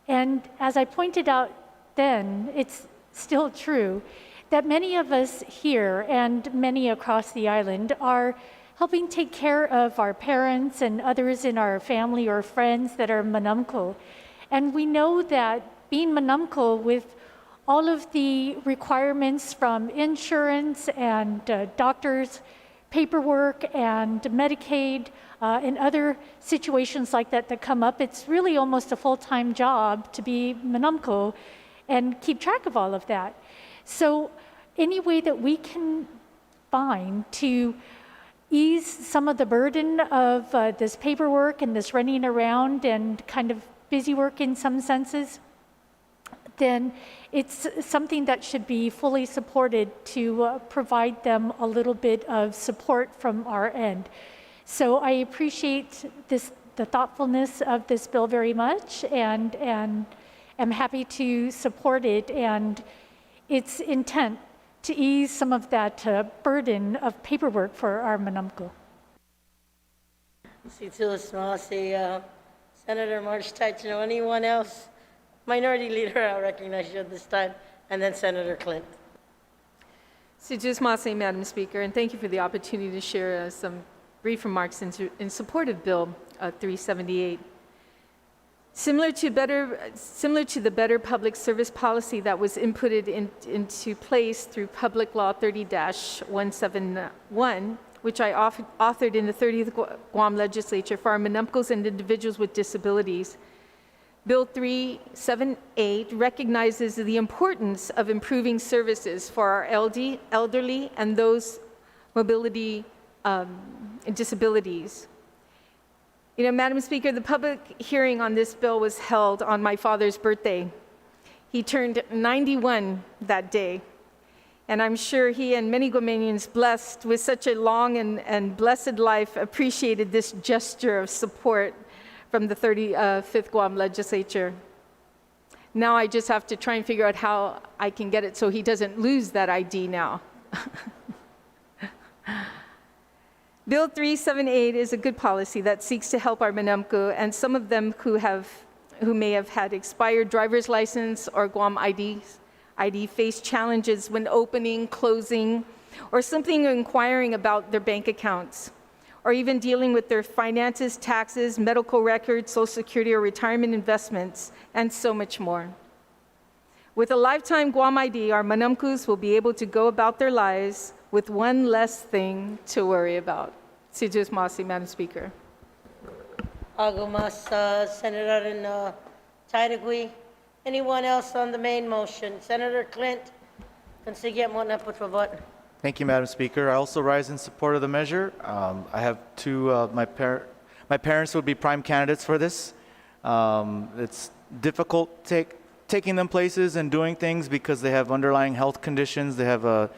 And as I pointed out then, it's still true that many of us here and many across the island are helping take care of our parents and others in our family or friends that are manumko. And we know that being manumko with all of the requirements from insurance and doctors, paperwork and Medicaid and other situations like that that come up, it's really almost a full-time job to be manumko and keep track of all of that. So any way that we can find to ease some of the burden of this paperwork and this running around and kind of busy work in some senses, then it's something that should be fully supported to provide them a little bit of support from our end. So I appreciate the thoughtfulness of this bill very much, and am happy to support it and its intent to ease some of that burden of paperwork for our manumko. Senator Marsh Taichuno, anyone else? Minority Leader, I'll recognize you at this time, and then Senator Clint. Sejus Maasi, Madam Speaker, and thank you for the opportunity to share some brief remarks in support of Bill 378. Similar to the Better Public Service Policy that was inputted into place through Public Law 30-171, which I authored in the 30th Guam Legislature for our manumkos and individuals with disabilities, Bill 378 recognizes the importance of improving services for our elderly and those mobility and disabilities. You know, Madam Speaker, the public hearing on this bill was held on my father's birthday. He turned 91 that day, and I'm sure he and many Guamanians blessed with such a long and blessed life appreciated this gesture of support from the 35th Guam Legislature. Now I just have to try and figure out how I can get it so he doesn't lose that ID now. Bill 378 is a good policy that seeks to help our manumko and some of them who may have had expired driver's license or Guam ID face challenges when opening, closing, or simply inquiring about their bank accounts, or even dealing with their finances, taxes, medical records, Social Security or retirement investments, and so much more. With a lifetime Guam ID, our manumkus will be able to go about their lives with one less thing to worry about. Sejus Maasi, Madam Speaker. Agumas, Senator Tairagui. Anyone else on the main motion? Senator Clint, consigue mo na por favor. Thank you, Madam Speaker. I also rise in support of the measure. I have two, my parents would be prime candidates for this. It's difficult taking them places and doing things because they have underlying health conditions. They have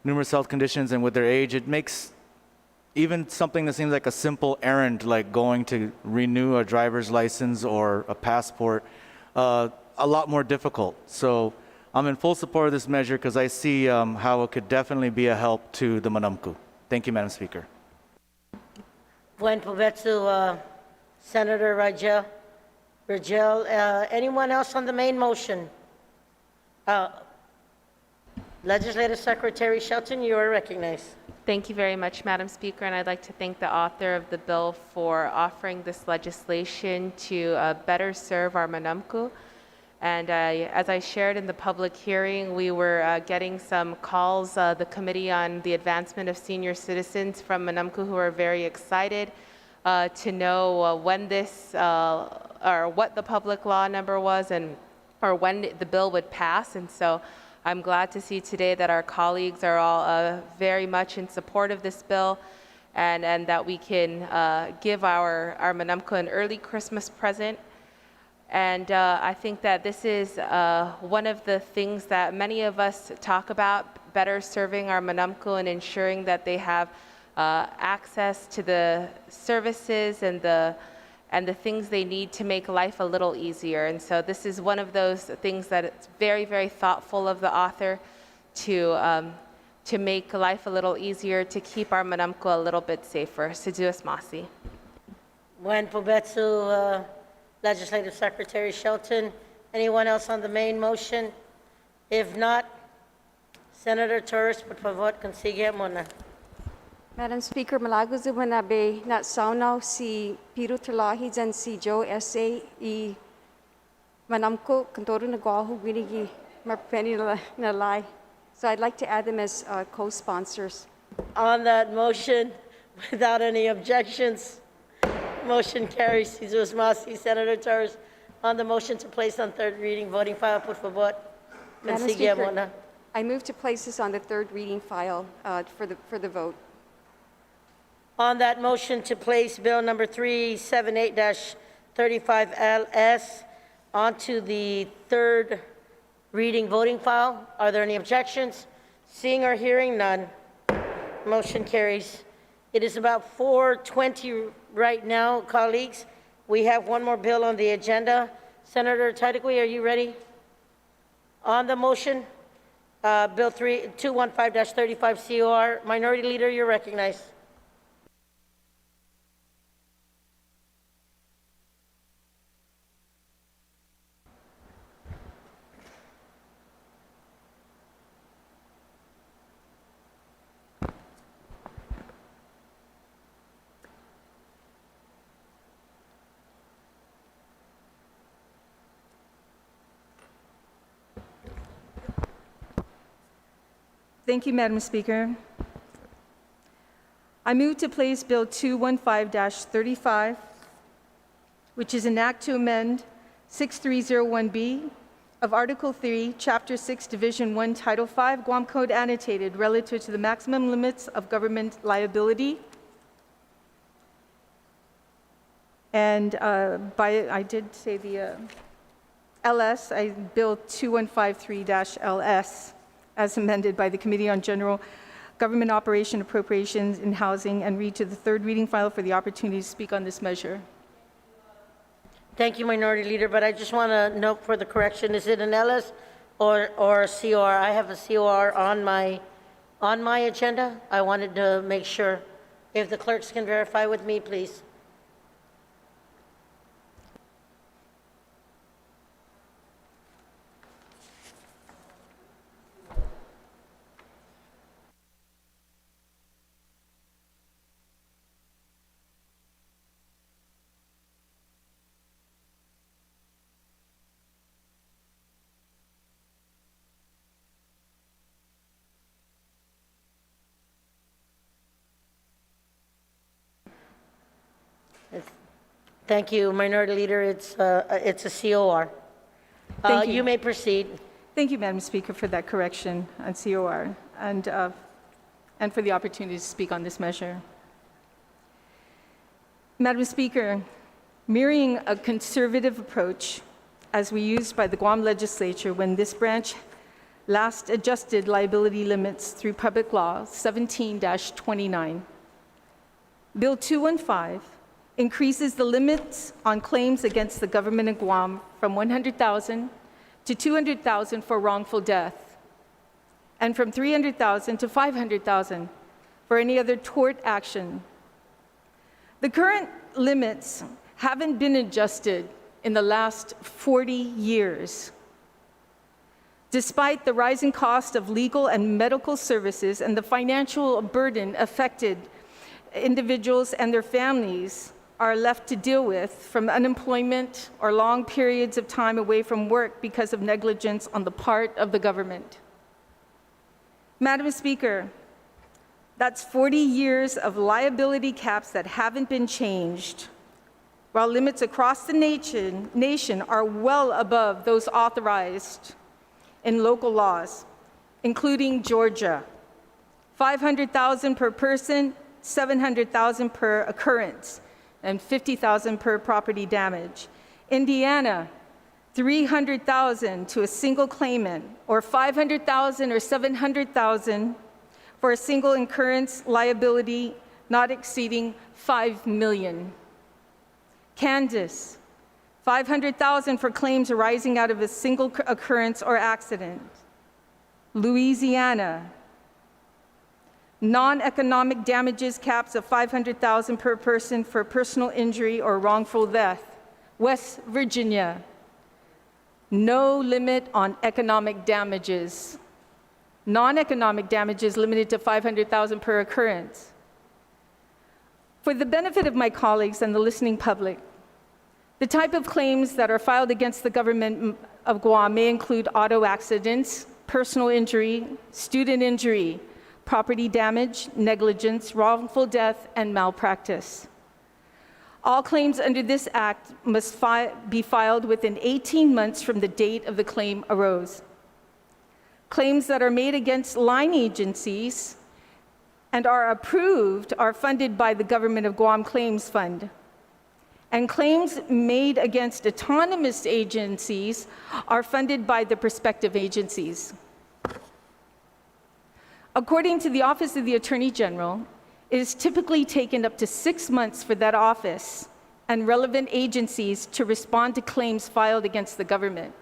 numerous health conditions, and with their age, it makes even something that seems like a simple errand, like going to renew a driver's license or a passport, a lot more difficult. So I'm in full support of this measure because I see how it could definitely be a help to the manumku. Thank you, Madam Speaker. Buen provecho, Senator Rangel. Anyone else on the main motion? Legislative Secretary Shelton, you are recognized. Thank you very much, Madam Speaker, and I'd like to thank the author of the bill for offering this legislation to better serve our manumku. And as I shared in the public hearing, we were getting some calls, the Committee on the Advancement of Senior Citizens from manumku who are very excited to know when this, or what the public law number was or when the bill would pass. And so I'm glad to see today that our colleagues are all very much in support of this bill, and that we can give our Manamco an early Christmas present. And I think that this is one of the things that many of us talk about, better serving our Manamco and ensuring that they have access to the services and the things they need to make life a little easier. And so this is one of those things that it's very, very thoughtful of the author to make life a little easier, to keep our Manamco a little bit safer. Siduos Masi. Buen Pobetsu, Legislative Secretary Shelton. Anyone else on the main motion? If not, Senator Torres, por favor, consigue muna. Madam Speaker, malagos de manabe na saunaw si Piru Talahi and si Joe S.A. I Manamco, Kantoro Nagahu, Winigi, Marpeni Nalai. So I'd like to add them as co-sponsors. On that motion, without any objections, motion carries. Jesus Masi, Senator Torres. On the motion to place on third reading, voting file, por favor. Madam Consigue Speaker, muna. I move to place this on the third reading file for the vote. On that motion to place Bill number 378-35LS onto the third reading voting file, are there any objections? Seeing or hearing none, motion carries. It is about 4:20 right now, colleagues. We have one more bill on the agenda. Senator Taichuno, are you ready? On the motion, Bill 215-35 COR. Minority Leader, you're recognized. Thank you, Madam Speaker. I move to place Bill 215-35, which is an act to amend 6301B of Article 3, Chapter 6, Division 1, Title 5, Guam Code Annotated, relative to the maximum limits of government liability. And I did say the LS, Bill 2153-LS, as amended by the Committee on General Government Operation Appropriations in Housing, and read to the third reading file for the opportunity to speak on this measure. Thank you, Minority Leader, but I just want to note for the correction, is it an LS or a COR? I have a COR on my agenda. I wanted to make sure. If the clerks can verify with me, please. Thank you, Minority Leader. It's a COR. Thank you. You may proceed. Thank you, Madam Speaker, for that correction on COR and for the opportunity to speak on this measure. Madam Speaker, mirroring a conservative approach as we used by the Guam Legislature when this branch last adjusted liability limits through Public Law 17-29, Bill 215 increases the limits on claims against the government of Guam from $100,000 to $200,000 for wrongful death, and from $300,000 to $500,000 for any other tort action. The current limits haven't been adjusted in the last 40 years. Despite the rising cost of legal and medical services and the financial burden affected individuals and their families are left to deal with from unemployment or long periods of time away from work because of negligence on the part of the government. Madam Speaker, That's 40 years of liability caps that haven't been changed, while limits across the nation are well above those authorized in local laws, including Georgia. 500,000 per person, 700,000 per occurrence, and 50,000 per property damage. Indiana, 300,000 to a single claimant, or 500,000 or 700,000 for a single occurrence liability not exceeding 5 million. Kansas, 500,000 for claims arising out of a single occurrence or accident. Louisiana, non-economic damages caps of 500,000 per person for personal injury or wrongful death. West Virginia, no limit on economic damages. Non-economic damages limited to 500,000 per occurrence. For the benefit of my colleagues and the listening public, the type of claims that are filed against the government of Guam may include auto accidents, personal injury, student injury, property damage, negligence, wrongful death, and malpractice. All claims under this act must be filed within 18 months from the date of the claim arose. Claims that are made against line agencies and are approved are funded by the Government of Guam Claims Fund. And claims made against autonomous agencies are funded by the respective agencies. According to the Office of the Attorney General, it is typically taken up to 6 months for that office and relevant agencies to respond to claims filed against the government.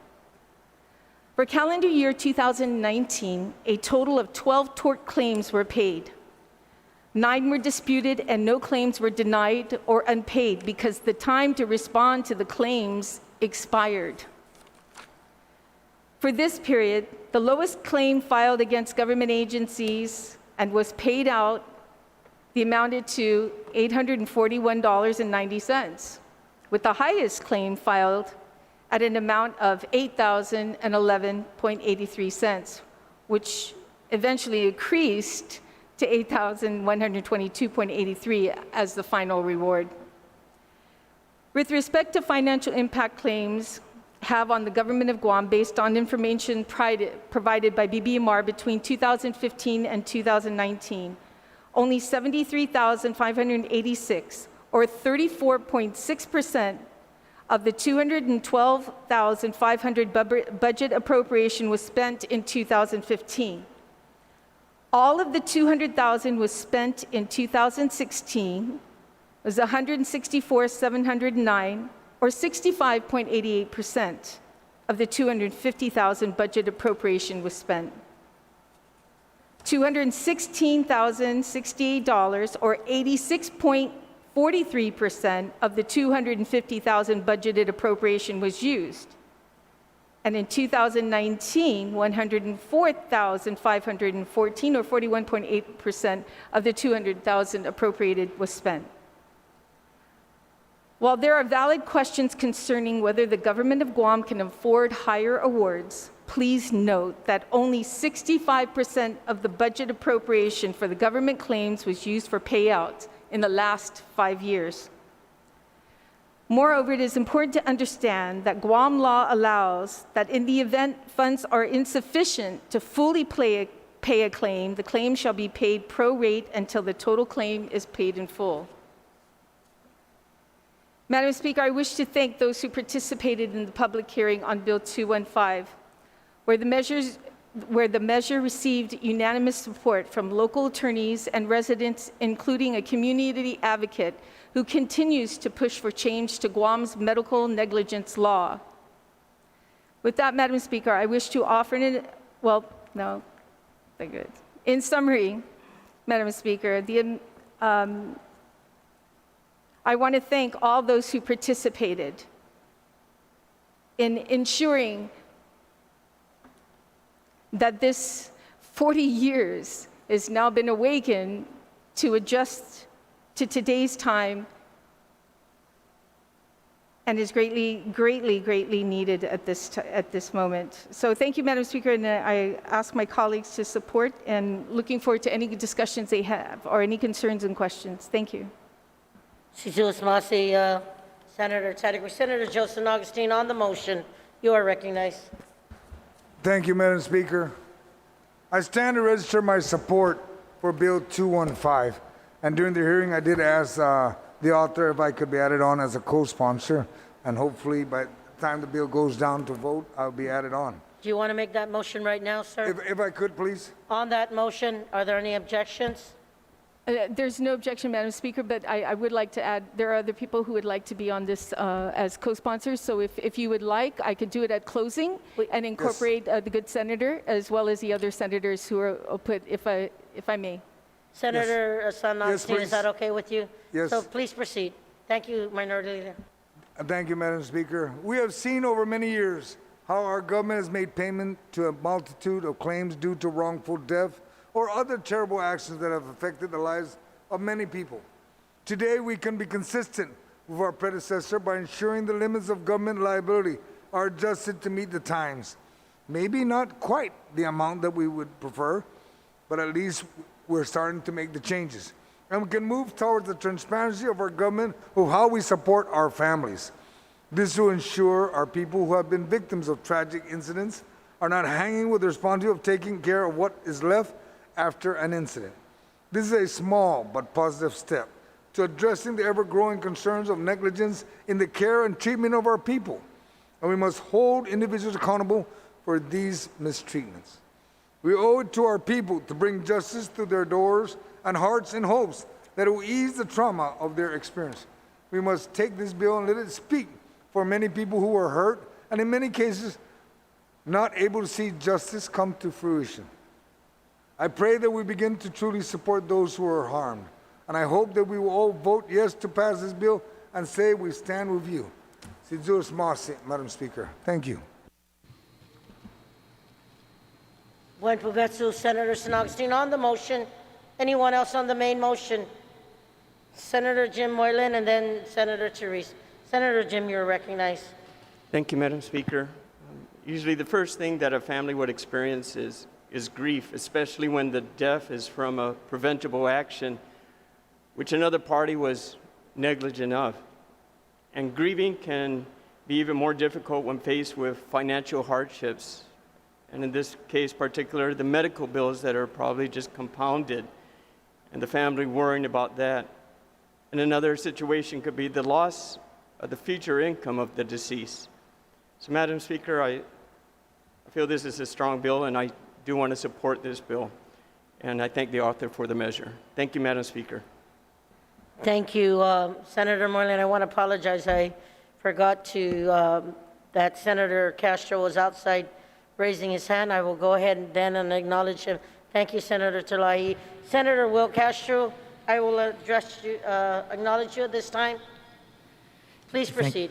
For calendar year 2019, a total of 12 tort claims were paid. 9 were disputed and no claims were denied or unpaid because the time to respond to the claims expired. For this period, the lowest claim filed against government agencies and was paid out, the amounted to $841.90, with the highest claim filed at an amount of $8,011.83, which eventually increased to $8,122.83 as the final reward. With respect to financial impact claims have on the government of Guam based on information provided by BBMR between 2015 and 2019, only 73,586, or 34.6% of the 212,500 budget appropriation was spent in 2015. All of the 200,000 was spent in 2016, was 164,709, or 65.88% of the 250,000 budget appropriation was spent. $216,068, or 86.43% of the 250,000 budgeted appropriation was used. And in 2019, 104,514, or 41.8% of the 200,000 appropriated was spent. While there are valid questions concerning whether the government of Guam can afford higher awards, please note that only 65% of the budget appropriation for the government claims was used for payouts in the last 5 years. Moreover, it is important to understand that Guam law allows that in the event funds are insufficient to fully pay a claim, the claim shall be paid pro rate until the total claim is paid in full. Madam Speaker, I wish to thank those who participated in the public hearing on Bill 215, where the measure received unanimous support from local attorneys and residents, including a community advocate who continues to push for change to Guam's medical negligence law. With that, Madam Speaker, I wish to offer in summary, Madam Speaker, I want to thank all those who participated in ensuring that this 40 years has now been awakened to adjust to today's time and is greatly, greatly, greatly needed at this moment. So thank you, Madam Speaker, and I ask my colleagues to support, and looking forward to any discussions they have or any concerns and questions. Thank you. Situas Masi, Senator Tadic. Senator Joseph Augustine, on the motion, you are recognized. Thank you, Madam Speaker. I stand to register my support for Bill 215. And during the hearing, I did ask the author if I could be added on as a co-sponsor. And hopefully, by the time the bill goes down to vote, I'll be added on. Do you want to make that motion right now, sir? If I could, please. On that motion, are there any objections? There's no objection, Madam Speaker, but I would like to add, there are other people who would like to be on this as co-sponsors. So if you would like, I could do it at closing and incorporate the good senator as well as the other senators who are put, if I may. Senator San Augustine, is that okay with you? Yes. So please proceed. Thank you, Minority Leader. Thank you, Madam Speaker. We have seen over many years how our government has made payment to a multitude of claims due to wrongful death or other terrible actions that have affected the lives of many people. Today, we can be consistent with our predecessor by ensuring the limits of government liability are adjusted to meet the times. Maybe not quite the amount that we would prefer, but at least we're starting to make the changes. And we can move towards the transparency of our government of how we support our families. This will ensure our people who have been victims of tragic incidents are not hanging with the responsibility of taking care of what is left after an incident. This is a small but positive step to addressing the ever-growing concerns of negligence in the care and treatment of our people. And we must hold individuals accountable for these mistreatments. We owe it to our people to bring justice to their doors and hearts in hopes that it will ease the trauma of their experience. We must take this bill and let it speak for many people who were hurt and in many cases not able to see justice come to fruition. I pray that we begin to truly support those who are harmed. And I hope that we will all vote yes to pass this bill and say we stand with you. Situas Masi, Madam Speaker. Thank you. Buen provecho, Senator San Augustine. On the motion, anyone else on the main motion? Senator Jim Moylan and then Senator Therese. Senator Jim, you're recognized. Thank you, Madam Speaker. Usually the first thing that a family would experience is grief, especially when the death is from a preventable action which another party was negligent of. And grieving can be even more difficult when faced with financial hardships. And in this case particular, the medical bills that are probably just compounded and the family worrying about that. And another situation could be the loss of the future income of the deceased. So, Madam Speaker, I feel this is a strong bill, and I do want to support this bill. And I thank the author for the measure. Thank you, Madam Speaker. Thank you, Senator Moylan. I want to apologize. I forgot to, that Senator Castro was outside raising his hand. I will go ahead and then acknowledge him. Thank you, Senator Talahi. Senator Will Castro, I will address you, acknowledge you at this time. Please proceed.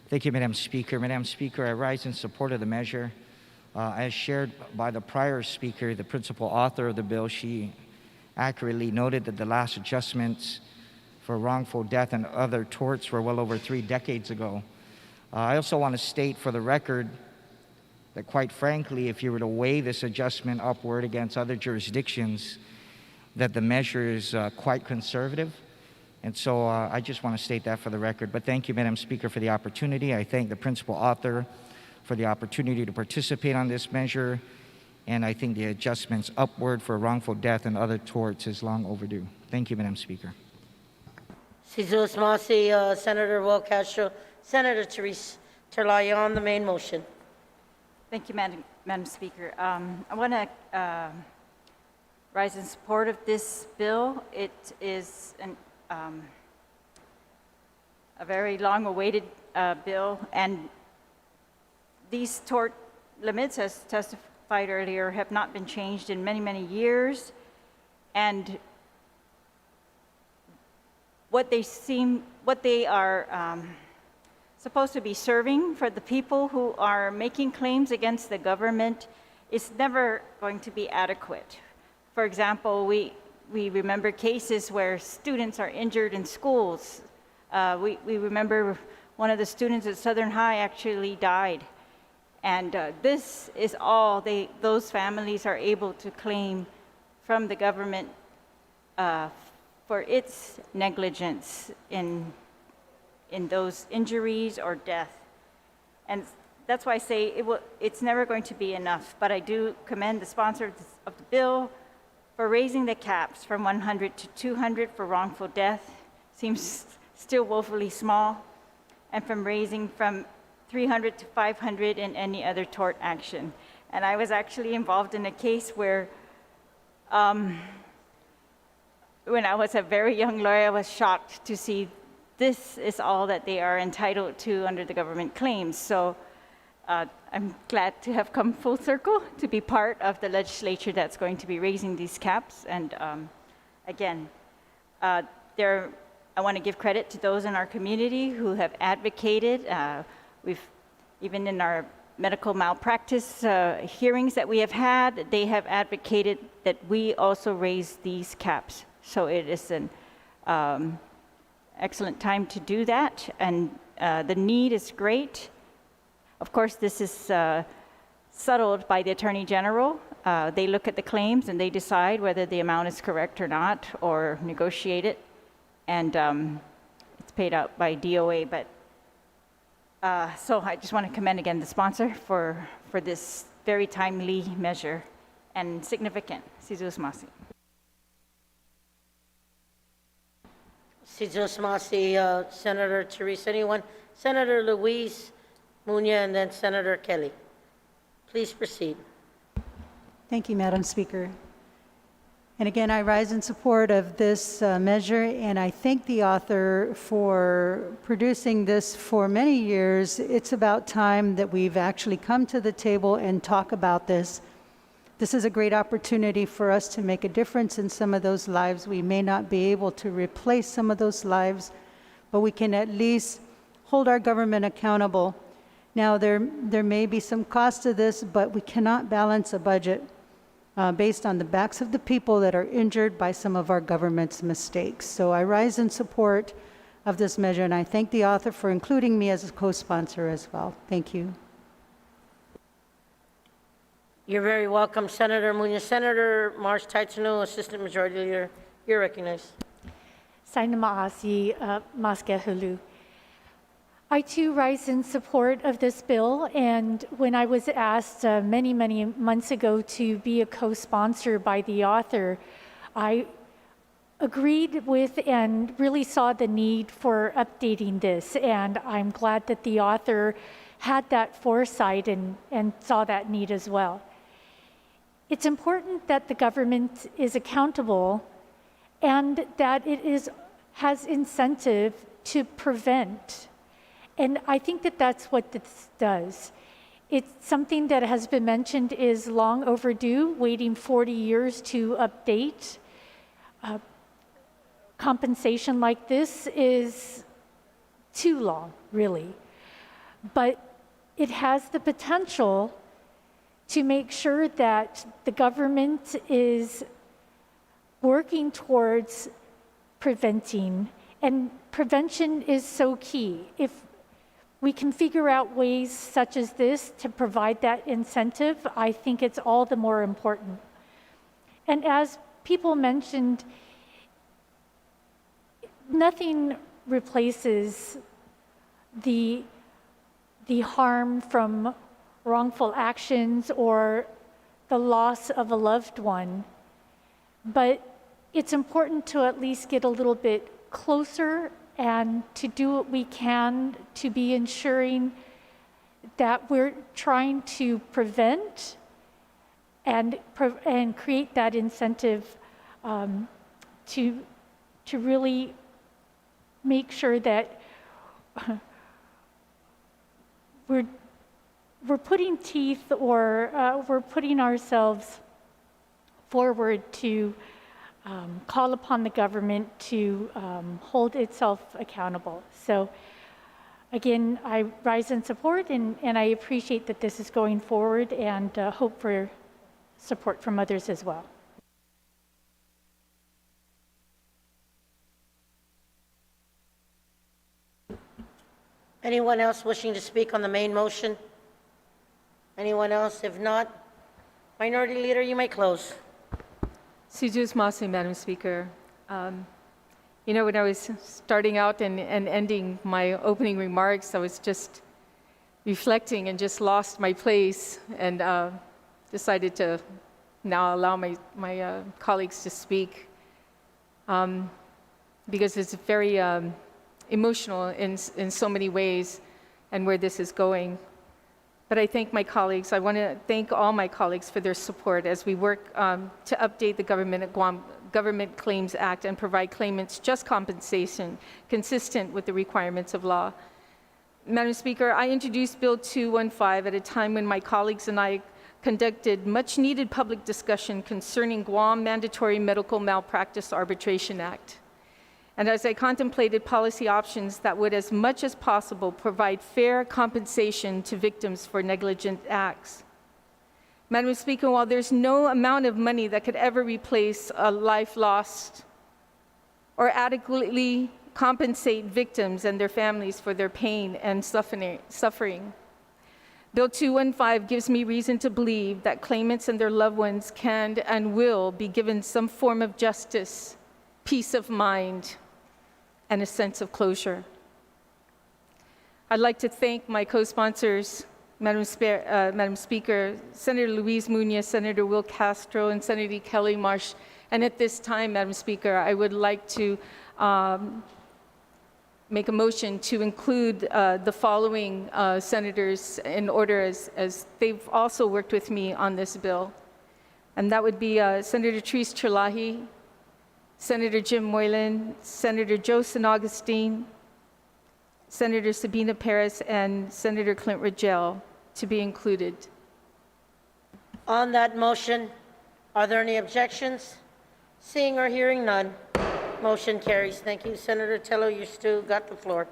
Thank you, Madam Speaker. Madam Speaker, I rise in support of the measure. As shared by the prior speaker, the principal author of the bill, she accurately noted that the last adjustments for wrongful death and other torts were well over 3 decades ago. I also want to state for the record that, quite frankly, if you were to weigh this adjustment upward against other jurisdictions, that the measure is quite conservative. And so I just want to state that for the record. But thank you, Madam Speaker, for the opportunity. I thank the principal author for the opportunity to participate on this measure. And I think the adjustments upward for wrongful death and other torts is long overdue. Thank you, Madam Speaker. Situas Masi, Senator Will Castro. Senator Therese Terlaya on the main motion. Thank you, Madam Speaker. I want to rise in support of this bill. It is a very long-awaited bill, and these tort limits, as testified earlier, have not been changed in many, many years, and what they are supposed to be serving for the people who are making claims against the government is never going to be adequate. For example, we remember cases where students are injured in schools. We remember one of the students at Southern High actually died. And this is all those families are able to claim from the government for its negligence in those injuries or death. And that's why I say it's never going to be enough, but I do commend the sponsor of the bill for raising the caps from 100 to 200 for wrongful death. Seems still woefully small, and from raising from 300 to 500 in any other tort action. And I was actually involved in a case where when I was a very young lawyer, I was shocked to see this is all that they are entitled to under the government claims. So I'm glad to have come full circle to be part of the legislature that's going to be raising these caps. And again, I want to give credit to those in our community who have advocated. Even in our medical malpractice hearings that we have had, they have advocated that we also raise these caps. So it is an excellent time to do that, and the need is great. Of course, this is settled by the Attorney General. They look at the claims and they decide whether the amount is correct or not, or negotiate it, and it's paid out by DOA. But so I just want to commend again the sponsor for this very timely measure and significant. Sizus Masi. Sizus Masi, Senator Teresa, anyone? Senator Luis Muña, and then Senator Kelly. Please proceed. Thank you, Madam Speaker. And again, I rise in support of this measure, and I thank the author for producing this for many years. It's about time that we've actually come to the table and talk about this. This is a great opportunity for us to make a difference in some of those lives. We may not be able to replace some of those lives, but we can at least hold our government accountable. Now, there may be some cost to this, but we cannot balance a budget based on the backs of the people that are injured by some of our government's mistakes. So I rise in support of this measure, and I thank the author for including me as a co-sponsor as well. Thank you. You're very welcome, Senator Muñoz. Senator Marsh Taichuno, Assistant Majority Leader, you're recognized. Saina Maasi Maskehulu. I too rise in support of this bill, and when I was asked many months ago to be a co-sponsor by the author, I agreed with and really saw the need for updating this, and I'm glad that the author had that foresight and saw that need as well. It's important that the government is accountable and that it has incentive to prevent. And I think that that's what this does. It's something that has been mentioned is long overdue, waiting 40 years to update. Compensation like this is too long, really. But it has the potential to make sure that the government is working towards preventing, and prevention is so key. If we can figure out ways such as this to provide that incentive, I think it's all the more important. And as people mentioned, nothing replaces the harm from wrongful actions or the loss of a loved one. But it's important to at least get a little bit closer and to do what we can to be ensuring that we're trying to prevent and create that incentive to really make sure that we're putting teeth, or we're putting ourselves forward to call upon the government to hold itself accountable. So again, I rise in support, and I appreciate that this is going forward, and hope for support from others as well. Anyone else wishing to speak on the main motion? Anyone else? If not, Minority Leader, you may close. Sijus Masi, Madam Speaker. When I was starting out and ending my opening remarks, I was just reflecting and just lost my place and decided to now allow my colleagues to speak because it's very emotional in so many ways and where this is going. But I thank my colleagues. I want to thank all my colleagues for their support as we work to update the Government Claims Act and provide claimants just compensation consistent with the requirements of law. Madam Speaker, I introduced Bill 215 at a time when my colleagues and I conducted much needed public discussion concerning Guam Mandatory Medical Malpractice Arbitration Act. And as I contemplated policy options that would, as much as possible, provide fair compensation to victims for negligent acts. Madam Speaker, while there's no amount of money that could ever replace a life lost or adequately compensate victims and their families for their pain and suffering, Bill 215 gives me reason to believe that claimants and their loved ones can and will be given some form of justice, peace of mind, and a sense of closure. I'd like to thank my co-sponsors, Madam Speaker, Senator Luis Muñoz, Senator Will Castro, and Senator Kelly Marsh. And at this time, Madam Speaker, I would like to make a motion to include the following senators in order as they've also worked with me on this bill. And that would be Senator Therese Chalahi, Senator Jim Moylan, Senator Joe San Augustine, Senator Sabina Perez, and Senator Clint Rogel to be included. On that motion, are there any objections? Seeing or hearing none, motion carries. Thank you. Senator Tello, you still got the floor.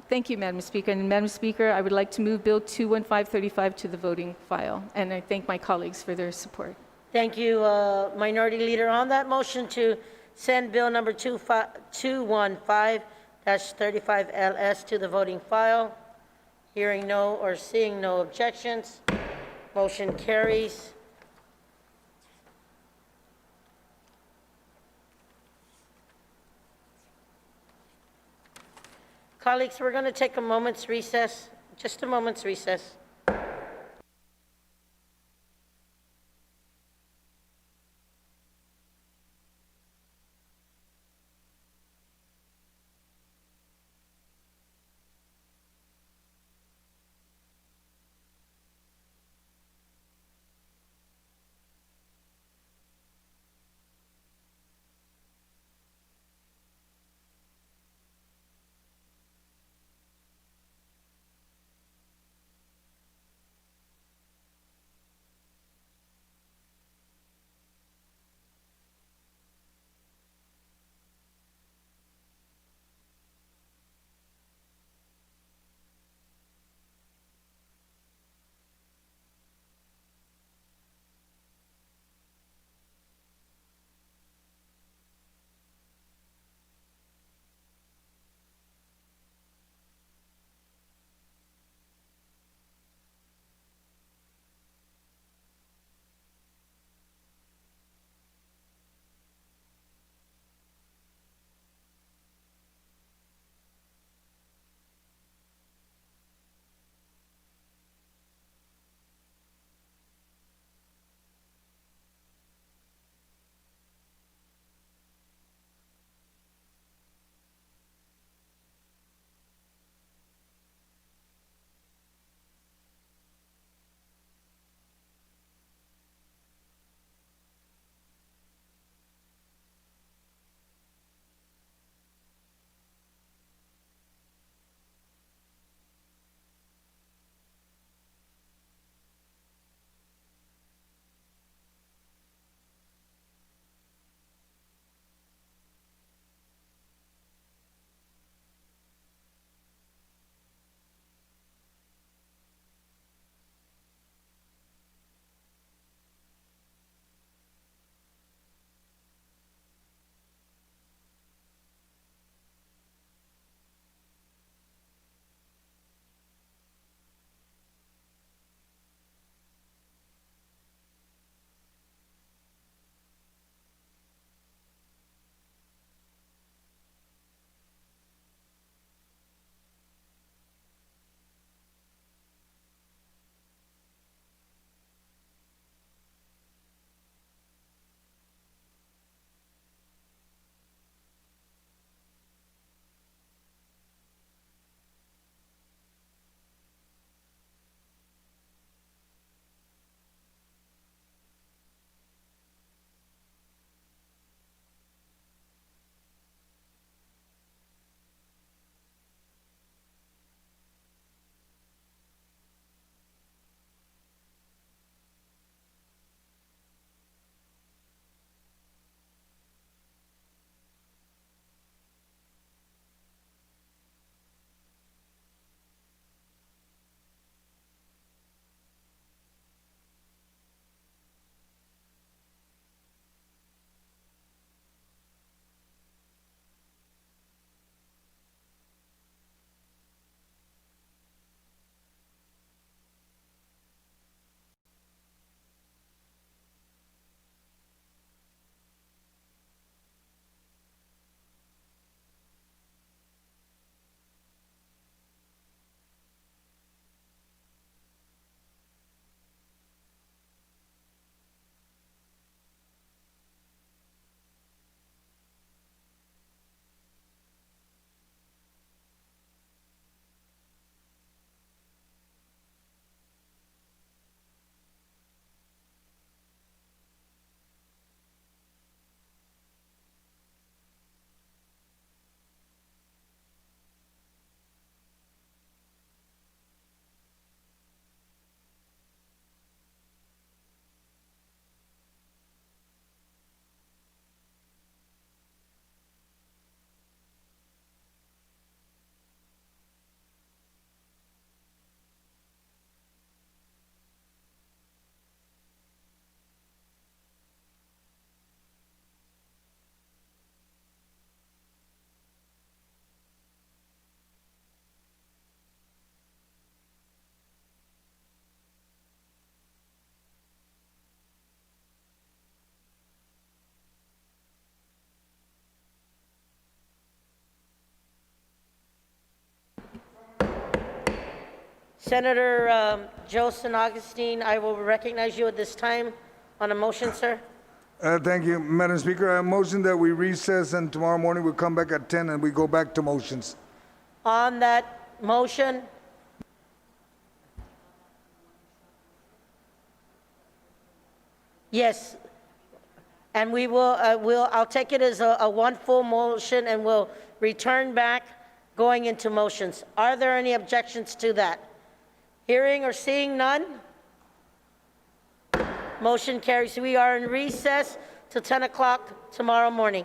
Thank you, Madam Speaker. And Madam Speaker, I would like to move Bill 21535 to the voting file, and I thank my colleagues for their support. Thank you, Minority Leader. On that motion to send Bill number 215-35LS to the voting file, hearing no or seeing no objections, motion carries. Colleagues, we're going to take a moment's recess, just a moment's recess. Senator Joe San Augustine, I will recognize you at this time on a motion, sir. Thank you, Madam Speaker. I motion that we recess and tomorrow morning we'll come back at 10 and we go back to motions. On that motion, yes. And we will, I'll take it as a one full motion and we'll return back going into motions. Are there any objections to that? Hearing or seeing none? Motion carries. We are in recess till 10 o'clock tomorrow morning.